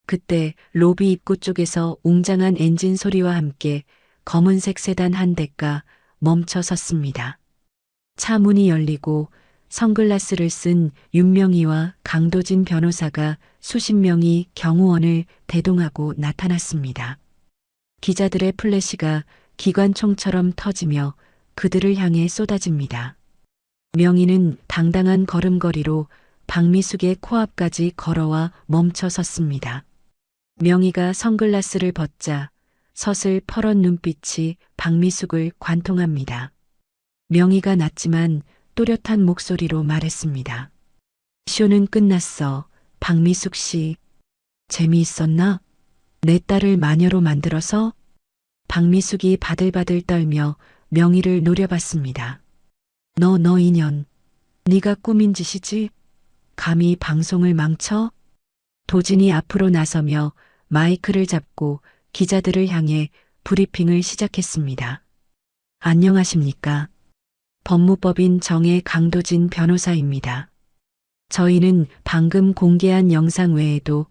Speaker 2: 그때 로비 입구 쪽에서 웅장한 엔진 소리와 함께 검은색 세단 한 대가 멈춰 섰습니다. 차 문이 열리고 선글라스를 쓴 윤명희와 강도진 변호사가 수십 명이 경호원을 대동하고 나타났습니다. 기자들의 플래시가 기관총처럼 터지며 그들을 향해 쏟아집니다. 명희는 당당한 걸음걸이로 박미숙의 코앞까지 걸어와 멈춰 섰습니다. 명희가 선글라스를 벗자 서슬 퍼런 눈빛이 박미숙을 관통합니다. 명희가 낮지만 또렷한 목소리로 말했습니다. 쇼는 끝났어. 박미숙 씨. 재미있었나? 내 딸을 마녀로 만들어서? 박미숙이 바들바들 떨며 명희를 노려봤습니다. 너 인연. 네가 꾸민 짓이지? 감히 방송을 망쳐? 도진이 앞으로 나서며 마이크를 잡고 기자들을 향해 브리핑을 시작했습니다. 안녕하십니까? 법무법인 정의 강도진 변호사입니다. 저희는 방금 공개한 영상 외에도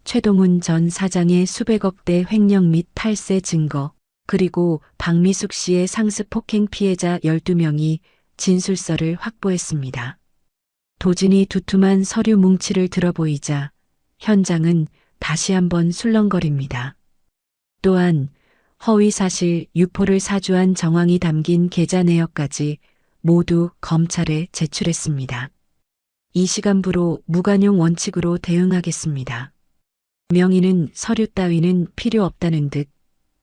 Speaker 2: 최동훈 전 사장의 수백억대 횡령 및 탈세 증거, 그리고 박미숙 씨의 상습 폭행 피해자 12명이 진술서를 확보했습니다. 도진이 두툼한 서류 뭉치를 들어보이자 현장은 다시 한번 술렁거립니다. 또한 허위사실 유포를 사주한 정황이 담긴 계좌 내역까지 모두 검찰에 제출했습니다. 이 시간부로 무관용 원칙으로 대응하겠습니다. 명희는 서류 따위는 필요 없다는 듯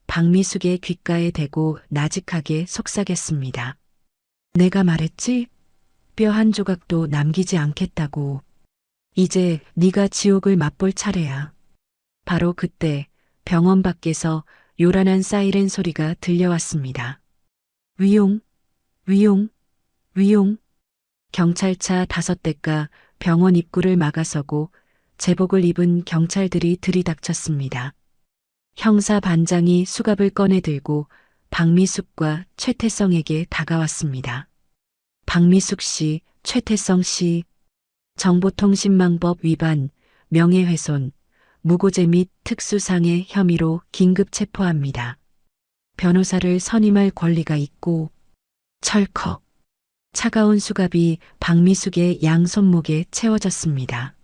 Speaker 2: 박미숙의 귓가에 대고 나직하게 속삭였습니다. 내가 말했지? 뼈 한 조각도 남기지 않겠다고. 이제 네가 지옥을 맛볼 차례야. 바로 그때 병원 밖에서 요란한 사이렌 소리가 들려왔습니다. 위용, 위용, 위용. 경찰차 5대가 병원 입구를 막아서고 제복을 입은 경찰들이 들이닥쳤습니다. 형사 반장이 수갑을 꺼내 들고 박미숙과 최태성에게 다가왔습니다. 박미숙 씨, 최태성 씨, 정보통신망법 위반, 명예훼손, 무고죄 및 특수상해 혐의로 긴급 체포합니다. 변호사를 선임할 권리가 있고 철컥. 차가운 수갑이 박미숙의 양손목에 채워졌습니다.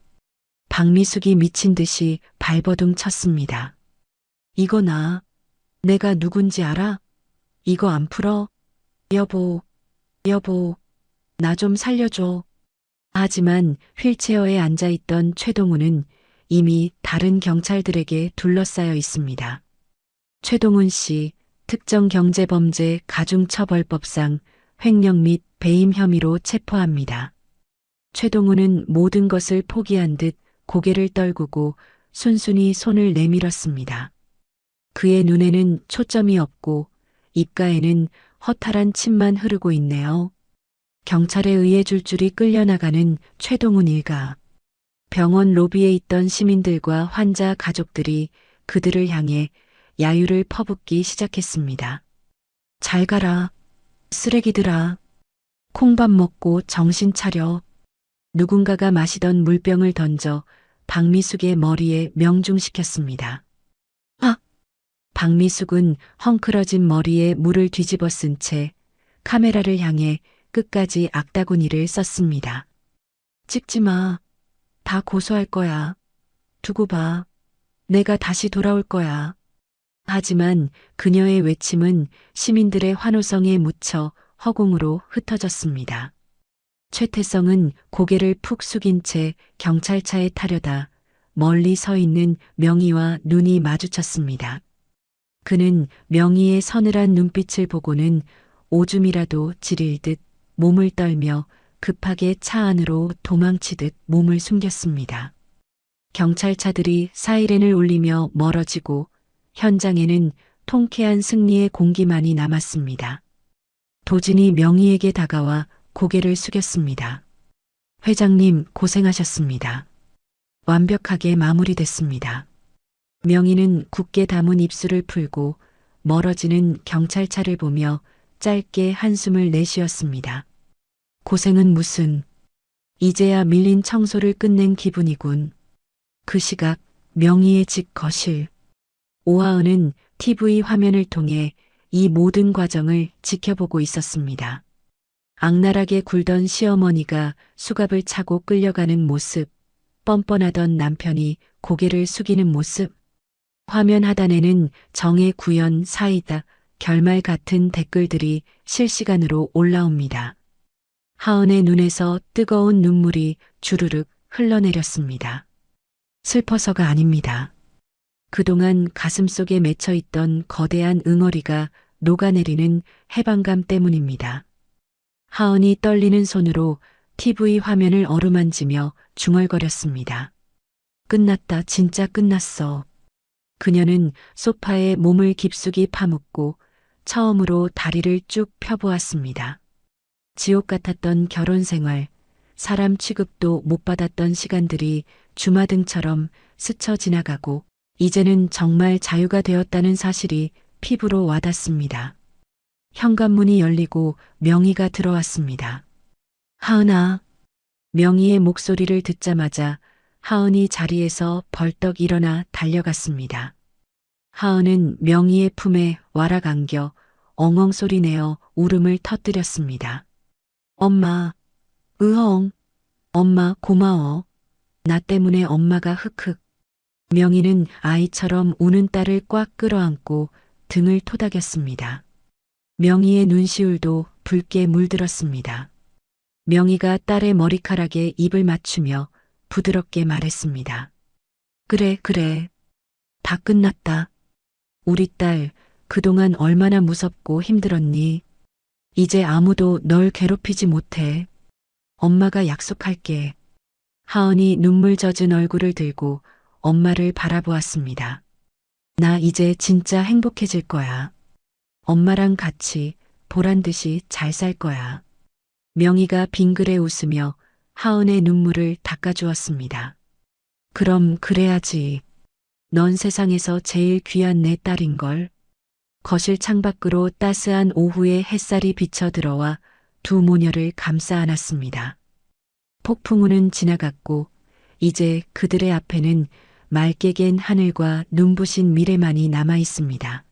Speaker 2: 박미숙이 미친 듯이 발버둥 쳤습니다. 이거 내가 누군지 알아? 이거 안 풀어? 여보, 나 좀 살려줘. 하지만 휠체어에 앉아있던 최동훈은 이미 다른 경찰들에게 둘러싸여 있습니다. 최동훈 씨, 특정경제범죄 가중처벌법상 횡령 및 배임 혐의로 체포합니다. 최동훈은 모든 것을 포기한 듯 고개를 떨구고 순순히 손을 내밀었습니다. 그의 눈에는 초점이 없고 입가에는 허탈한 침만 흐르고 있네요. 경찰에 의해 줄줄이 끌려나가는 최동훈 일가. 병원 로비에 있던 시민들과 환자 가족들이 그들을 향해 야유를 퍼붓기 시작했습니다. 잘 가라, 쓰레기들아. 콩밥 먹고 정신 차려. 누군가가 마시던 물병을 던져 박미숙의 머리에 명중시켰습니다. 아! 박미숙은 헝클어진 머리에 물을 뒤집어 쓴 채 카메라를 향해 끝까지 악다구니를 썼습니다. 찍지 마. 다 고소할 거야. 두고 봐. 내가 다시 돌아올 거야. 하지만 그녀의 외침은 시민들의 환호성에 묻혀 허공으로 흩어졌습니다. 최태성은 고개를 푹 숙인 채 경찰차에 타려다 멀리 서 있는 명희와 눈이 마주쳤습니다. 그는 명희의 서늘한 눈빛을 보고는 오줌이라도 지릴 듯 몸을 떨며 급하게 차 안으로 도망치듯 몸을 숨겼습니다. 경찰차들이 사이렌을 울리며 멀어지고 현장에는 통쾌한 승리의 공기만이 남았습니다. 도진이 명희에게 다가와 고개를 숙였습니다. 회장님 고생하셨습니다. 완벽하게 마무리됐습니다. 명희는 굳게 담은 입술을 풀고 멀어지는 경찰차를 보며 짧게 한숨을 내쉬었습니다. 고생은 무슨, 이제야 밀린 청소를 끝낸 기분이군. 그 시각 명희의 집 거실. 오하은은 TV 화면을 통해 이 모든 과정을 지켜보고 있었습니다. 악랄하게 굴던 시어머니가 수갑을 차고 끌려가는 모습, 뻔뻔하던 남편이 고개를 숙이는 모습. 화면 하단에는 정의 구현 사이다 결말 같은 댓글들이 실시간으로 올라옵니다. 하은의 눈에서 뜨거운 눈물이 주르륵 흘러내렸습니다. 슬퍼서가 아닙니다. 그동안 가슴속에 맺혀있던 거대한 응어리가 녹아내리는 해방감 때문입니다. 하은이 떨리는 손으로 TV 화면을 어루만지며 중얼거렸습니다. 끝났다, 진짜 끝났어. 그녀는 소파에 몸을 깊숙이 파묻고 처음으로 다리를 쭉 펴보았습니다. 지옥 같았던 결혼 생활, 사람 취급도 못 받았던 시간들이 주마등처럼 스쳐 지나가고 이제는 정말 자유가 되었다는 사실이 피부로 와닿습니다. 현관문이 열리고 명희가 들어왔습니다. 하은아. 명희의 목소리를 듣자마자 하은이 자리에서 벌떡 일어나 달려갔습니다. 하은은 명희의 품에 와락 안겨 엉엉 소리내어 울음을 터뜨렸습니다. 엄마, 으엉, 엄마 고마워. 나 때문에 엄마가 흑흑. 명희는 아이처럼 우는 딸을 꽉 끌어안고 등을 토닥였습니다. 명희의 눈시울도 붉게 물들었습니다. 명희가 딸의 머리카락에 입을 맞추며 부드럽게 말했습니다. 그래, 그래. 다 끝났다. 우리 딸, 그동안 얼마나 무섭고 힘들었니? 이제 아무도 널 괴롭히지 못해. 엄마가 약속할게. 하은이 눈물 젖은 얼굴을 들고 엄마를 바라보았습니다. 나 이제 진짜 행복해질 거야. 엄마랑 같이 보란 듯이 잘 살 거야. 명희가 빙그레 웃으며 하은의 눈물을 닦아주었습니다. 그럼 그래야지. 넌 세상에서 제일 귀한 내 딸인걸. 거실 창밖으로 따스한 오후의 햇살이 비쳐 들어와 두 모녀를 감싸 안았습니다. 폭풍우는 지나갔고 이제 그들의 앞에는 맑게 갠 하늘과 눈부신 미래만이 남아 있습니다.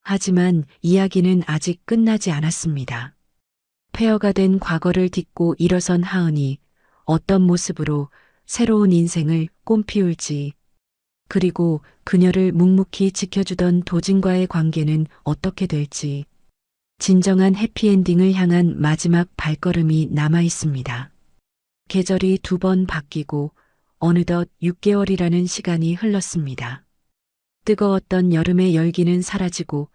Speaker 2: 하지만 이야기는 아직 끝나지 않았습니다. 폐허가 된 과거를 딛고 일어선 하은이 어떤 모습으로 새로운 인생을 꽃피울지, 그리고 그녀를 묵묵히 지켜주던 도진과의 관계는 어떻게 될지, 진정한 해피엔딩을 향한 마지막 발걸음이 남아 있습니다. 계절이 2번 바뀌고 어느덧 6개월이라는 시간이 흘렀습니다. 뜨거웠던 여름의 열기는 사라지고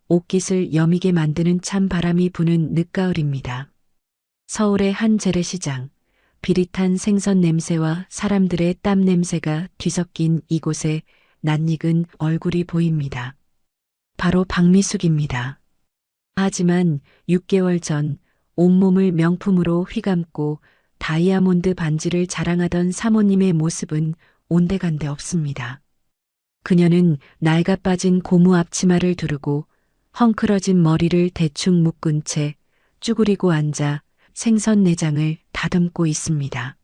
Speaker 2: 옷깃을 여미게 만드는 찬 바람이 부는 늦가을입니다. 서울의 한 재래시장, 비릿한 생선 냄새와 사람들의 땀 냄새가 뒤섞인 이곳에 낯익은 얼굴이 보입니다. 바로 박미숙입니다. 하지만 6개월 전 온몸을 명품으로 휘감고 다이아몬드 반지를 자랑하던 사모님의 모습은 온데간데 없습니다. 그녀는 낡아 빠진 고무 앞치마를 두르고 헝클어진 머리를 대충 묶은 채 쭈그리고 앉아 생선 내장을 다듬고 있습니다.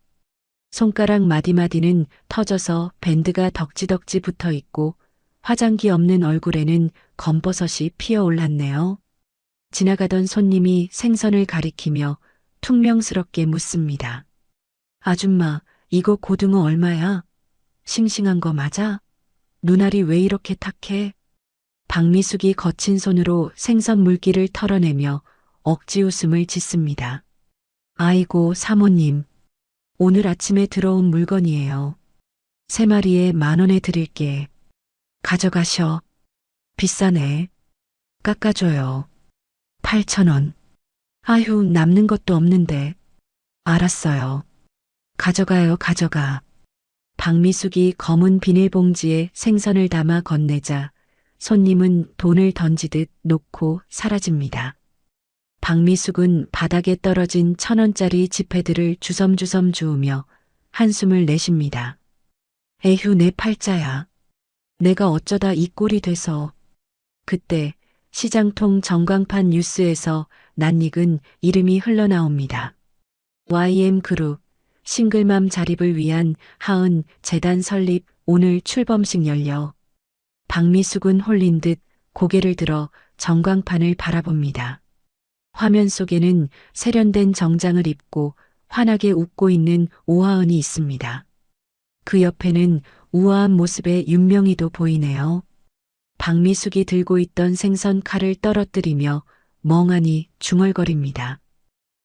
Speaker 2: 손가락 마디마디는 터져서 밴드가 덕지덕지 붙어 있고 화장기 없는 얼굴에는 검버섯이 피어올랐네요. 지나가던 손님이 생선을 가리키며 퉁명스럽게 묻습니다. 아줌마, 이거 고등어 얼마야? 싱싱한 거 맞아? 눈알이 왜 이렇게 탁해? 박미숙이 거친 손으로 생선 물기를 털어내며 억지 웃음을 짓습니다. 아이고 사모님, 오늘 아침에 들어온 물건이에요. 3마리에 10,000원에 드릴게. 가져가셔. 비싸네. 깎아줘요. 8,000원. 아휴, 남는 것도 없는데. 알았어요. 가져가요, 가져가. 박미숙이 검은 비닐봉지에 생선을 담아 건네자 손님은 돈을 던지듯 놓고 사라집니다. 박미숙은 바닥에 떨어진 1,000원짜리 지폐들을 주섬주섬 주우며 한숨을 내쉽니다. 에휴, 내 팔자야. 내가 어쩌다 이 꼴이 돼서. 그때 시장통 전광판 뉴스에서 낯익은 이름이 흘러나옵니다. YM그룹 싱글맘 자립을 위한 하은 재단 설립 오늘 출범식 열려. 박미숙은 홀린 듯 고개를 들어 전광판을 바라봅니다. 화면 속에는 세련된 정장을 입고 환하게 웃고 있는 오하은이 있습니다. 그 옆에는 우아한 모습의 윤명희도 보이네요. 박미숙이 들고 있던 생선 칼을 떨어뜨리며 멍하니 중얼거립니다.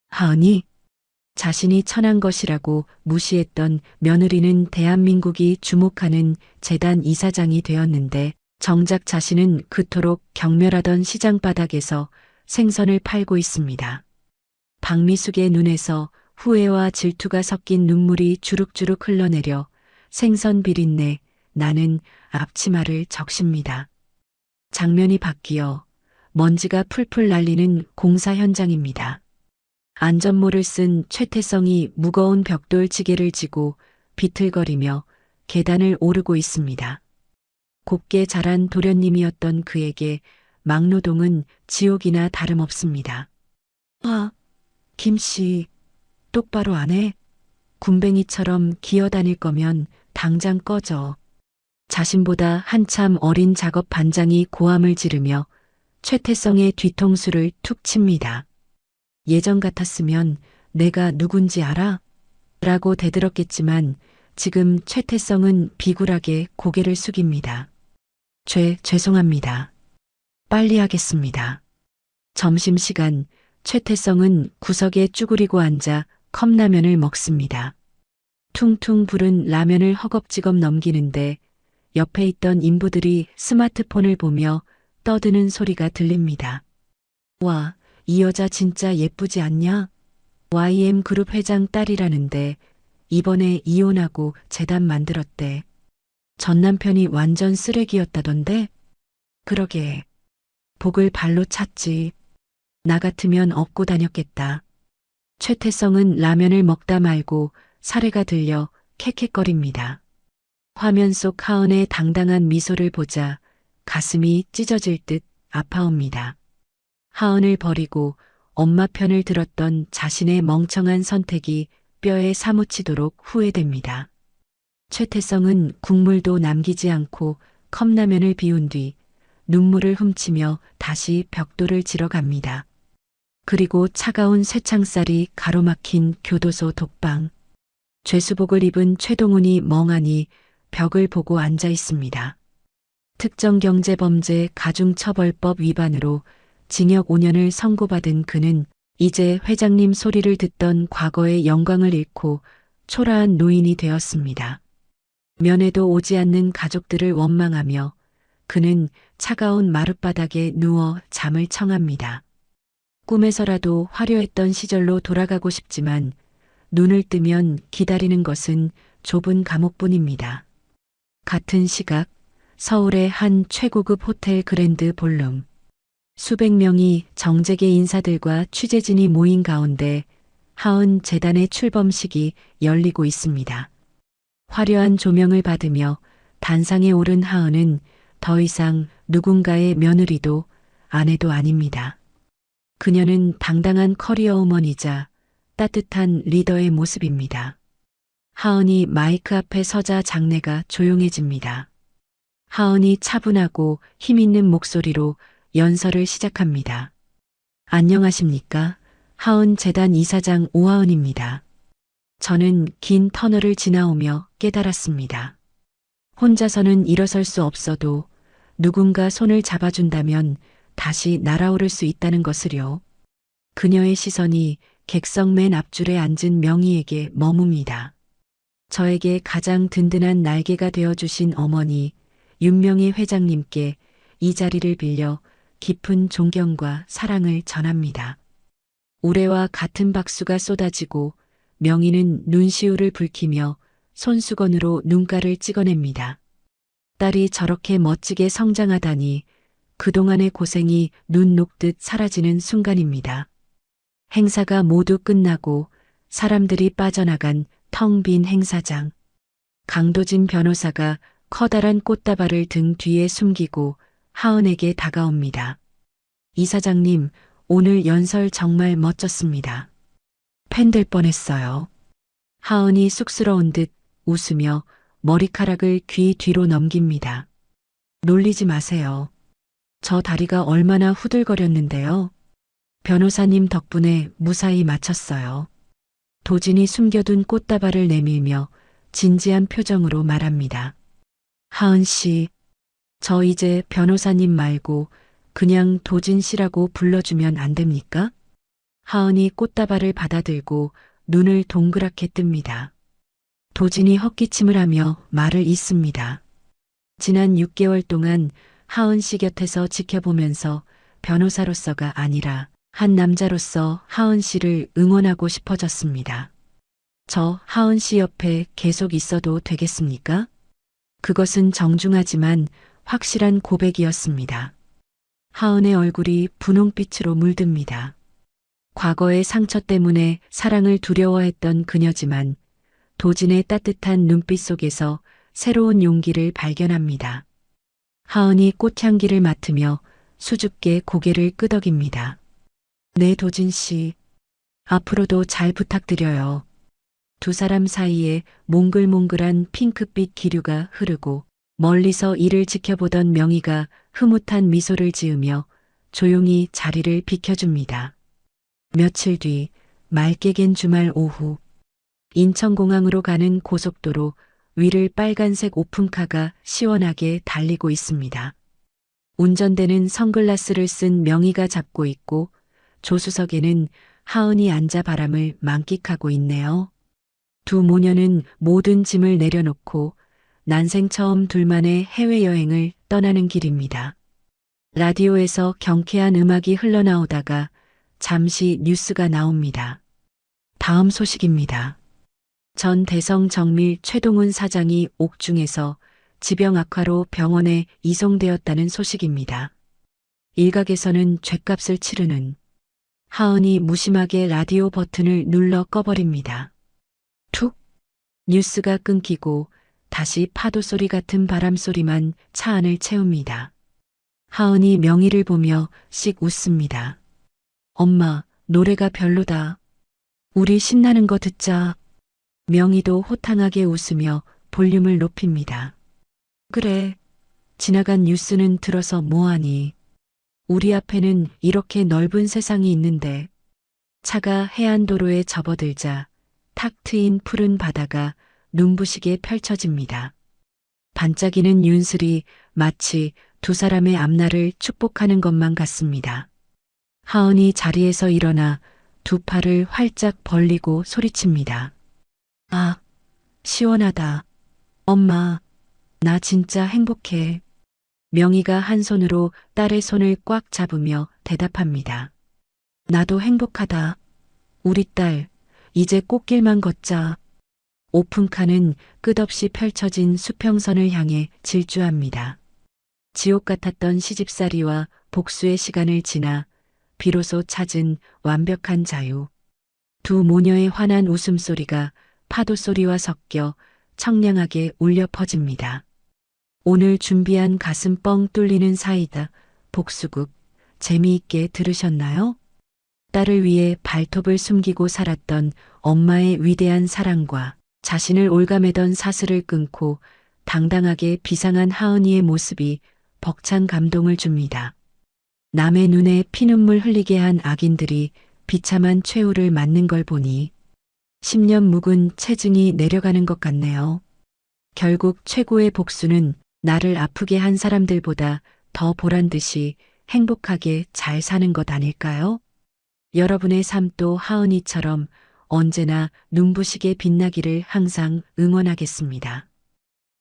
Speaker 2: 하은이, 자신이 천한 것이라고 무시했던 며느리는 대한민국이 주목하는 재단 이사장이 되었는데 정작 자신은 그토록 경멸하던 시장 바닥에서 생선을 팔고 있습니다. 박미숙의 눈에서 후회와 질투가 섞인 눈물이 주룩주룩 흘러내려 생선 비린내 나는 앞치마를 적십니다. 장면이 바뀌어 먼지가 풀풀 날리는 공사 현장입니다. 안전모를 쓴 최태성이 무거운 벽돌 지게를 지고 비틀거리며 계단을 오르고 있습니다. 곱게 자란 도련님이었던 그에게 막노동은 지옥이나 다름없습니다. 아, 김씨, 똑바로 안 해? 군뱅이처럼 기어다닐 거면 당장 꺼져. 자신보다 한참 어린 작업 반장이 고함을 지르며 최태성의 뒤통수를 툭 칩니다. 예전 같았으면 내가 누군지 알아? 라고 대들었겠지만 지금 최태성은 비굴하게 고개를 숙입니다. 죄송합니다. 빨리 하겠습니다. 점심시간 최태성은 구석에 쭈그리고 앉아 컵라면을 먹습니다. 퉁퉁 부른 라면을 허겁지겁 넘기는데 옆에 있던 인부들이 스마트폰을 보며 떠드는 소리가 들립니다. 와, 이 여자 진짜 예쁘지 않냐? YM그룹 회장 딸이라는데 이번에 이혼하고 재단 만들었대. 전 남편이 완전 쓰레기였다던데? 그러게. 복을 발로 찼지. 나 같으면 업고 다녔겠다. 최태성은 라면을 먹다 말고 사례가 들려 캑캑거립니다. 화면 속 하은의 당당한 미소를 보자 가슴이 찢어질 듯 아파옵니다. 하은을 버리고 엄마 편을 들었던 자신의 멍청한 선택이 뼈에 사무치도록 후회됩니다. 최태성은 국물도 남기지 않고 컵라면을 비운 뒤 눈물을 훔치며 다시 벽돌을 지러 갑니다. 그리고 차가운 쇠창살이 가로막힌 교도소 독방. 죄수복을 입은 최동훈이 멍하니 벽을 보고 앉아 있습니다. 특정경제범죄 가중처벌법 위반으로 징역 5년을 선고받은 그는 이제 회장님 소리를 듣던 과거의 영광을 잃고 초라한 노인이 되었습니다. 면회도 오지 않는 가족들을 원망하며 그는 차가운 마룻바닥에 누워 잠을 청합니다. 꿈에서라도 화려했던 시절로 돌아가고 싶지만 눈을 뜨면 기다리는 것은 좁은 감옥뿐입니다. 같은 시각 서울의 한 최고급 호텔 그랜드 볼룸. 수백 명이 정재계 인사들과 취재진이 모인 가운데 하은 재단의 출범식이 열리고 있습니다. 화려한 조명을 받으며 단상에 오른 하은은 더 이상 누군가의 며느리도 아내도 아닙니다. 그녀는 당당한 커리어 우먼이자 따뜻한 리더의 모습입니다. 하은이 마이크 앞에 서자 장내가 조용해집니다. 하은이 차분하고 힘있는 목소리로 연설을 시작합니다. 안녕하십니까? 하은 재단 이사장 오하은입니다. 저는 긴 터널을 지나오며 깨달았습니다. 혼자서는 일어설 수 없어도 누군가 손을 잡아준다면 다시 날아오를 수 있다는 것을요. 그녀의 시선이 객석 맨 앞줄에 앉은 명희에게 머뭅니다. 저에게 가장 든든한 날개가 되어주신 어머니 윤명희 회장님께 이 자리를 빌려 깊은 존경과 사랑을 전합니다. 우레와 같은 박수가 쏟아지고 명희는 눈시울을 붉히며 손수건으로 눈가를 찍어냅니다. 딸이 저렇게 멋지게 성장하다니 그동안의 고생이 눈 녹듯 사라지는 순간입니다. 행사가 모두 끝나고 사람들이 빠져나간 텅 빈 행사장. 강도진 변호사가 커다란 꽃다발을 등 뒤에 숨기고 하은에게 다가옵니다. 이사장님, 오늘 연설 정말 멋졌습니다. 팬 될 뻔했어요. 하은이 쑥스러운 듯 웃으며 머리카락을 귀 뒤로 넘깁니다. 놀리지 마세요. 저 다리가 얼마나 후들거렸는데요. 변호사님 덕분에 무사히 마쳤어요. 도진이 숨겨둔 꽃다발을 내밀며 진지한 표정으로 말합니다. 하은 씨, 저 이제 변호사님 말고 그냥 도진 씨라고 불러주면 안 됩니까? 하은이 꽃다발을 받아들고 눈을 동그랗게 뜹니다. 도진이 헛기침을 하며 말을 잇습니다. 지난 6개월 동안 하은 씨 곁에서 지켜보면서 변호사로서가 아니라 한 남자로서 하은 씨를 응원하고 싶어졌습니다. 저 하은 씨 옆에 계속 있어도 되겠습니까? 그것은 정중하지만 확실한 고백이었습니다. 하은의 얼굴이 분홍빛으로 물듭니다. 과거의 상처 때문에 사랑을 두려워했던 그녀지만 도진의 따뜻한 눈빛 속에서 새로운 용기를 발견합니다. 하은이 꽃향기를 맡으며 수줍게 고개를 끄덕입니다. 네, 도진 씨. 앞으로도 잘 부탁드려요. 두 사람 사이에 몽글몽글한 핑크빛 기류가 흐르고 멀리서 이를 지켜보던 명희가 흐뭇한 미소를 지으며 조용히 자리를 비켜줍니다. 며칠 뒤 맑게 갠 주말 오후 인천공항으로 가는 고속도로 위를 빨간색 오픈카가 시원하게 달리고 있습니다. 운전대는 선글라스를 쓴 명희가 잡고 있고 조수석에는 하은이 앉아 바람을 만끽하고 있네요. 두 모녀는 모든 짐을 내려놓고 난생 처음 둘만의 해외여행을 떠나는 길입니다. 라디오에서 경쾌한 음악이 흘러나오다가 잠시 뉴스가 나옵니다. 다음 소식입니다. 전 대성 정밀 최동훈 사장이 옥중에서 지병 악화로 병원에 이송되었다는 소식입니다. 일각에서는 죗값을 치르는 하은이 무심하게 라디오 버튼을 눌러 꺼버립니다. 툭! 뉴스가 끊기고 다시 파도 소리 같은 바람 소리만 차 안을 채웁니다. 하은이 명희를 보며 씩 웃습니다. 엄마, 노래가 별로다. 우리 신나는 거 듣자. 명희도 호탕하게 웃으며 볼륨을 높입니다. 그래. 지나간 뉴스는 들어서 뭐하니. 우리 앞에는 이렇게 넓은 세상이 있는데. 차가 해안도로에 접어들자 탁 트인 푸른 바다가 눈부시게 펼쳐집니다. 반짝이는 윤슬이 마치 두 사람의 앞날을 축복하는 것만 같습니다. 하은이 자리에서 일어나 두 팔을 활짝 벌리고 소리칩니다. 아, 시원하다. 엄마, 나 진짜 행복해. 명희가 한 손으로 딸의 손을 꽉 잡으며 대답합니다. 나도 행복하다. 우리 딸, 이제 꽃길만 걷자. 오픈카는 끝없이 펼쳐진 수평선을 향해 질주합니다. 지옥 같았던 시집살이와 복수의 시간을 지나 비로소 찾은 완벽한 자유. 두 모녀의 환한 웃음소리가 파도 소리와 섞여 청량하게 울려 퍼집니다. 오늘 준비한 가슴 뻥 뚫리는 사이다, 복수극, 재미있게 들으셨나요? 딸을 위해 발톱을 숨기고 살았던 엄마의 위대한 사랑과 자신을 올가매던 사슬을 끊고 당당하게 비상한 하은이의 모습이 벅찬 감동을 줍니다. 남의 눈에 피눈물 흘리게 한 악인들이 비참한 최후를 맞는 걸 보니 10년 묵은 체증이 내려가는 것 같네요. 결국 최고의 복수는 나를 아프게 한 사람들보다 더 보란 듯이 행복하게 잘 사는 것 아닐까요? 여러분의 삶도 하은이처럼 언제나 눈부시게 빛나기를 항상 응원하겠습니다.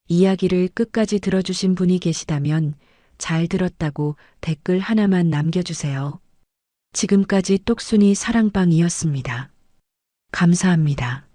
Speaker 2: 이야기를 끝까지 들어주신 분이 계시다면 잘 들었다고 댓글 하나만 남겨주세요. 지금까지 똑순이 사랑방이었습니다. 감사합니다.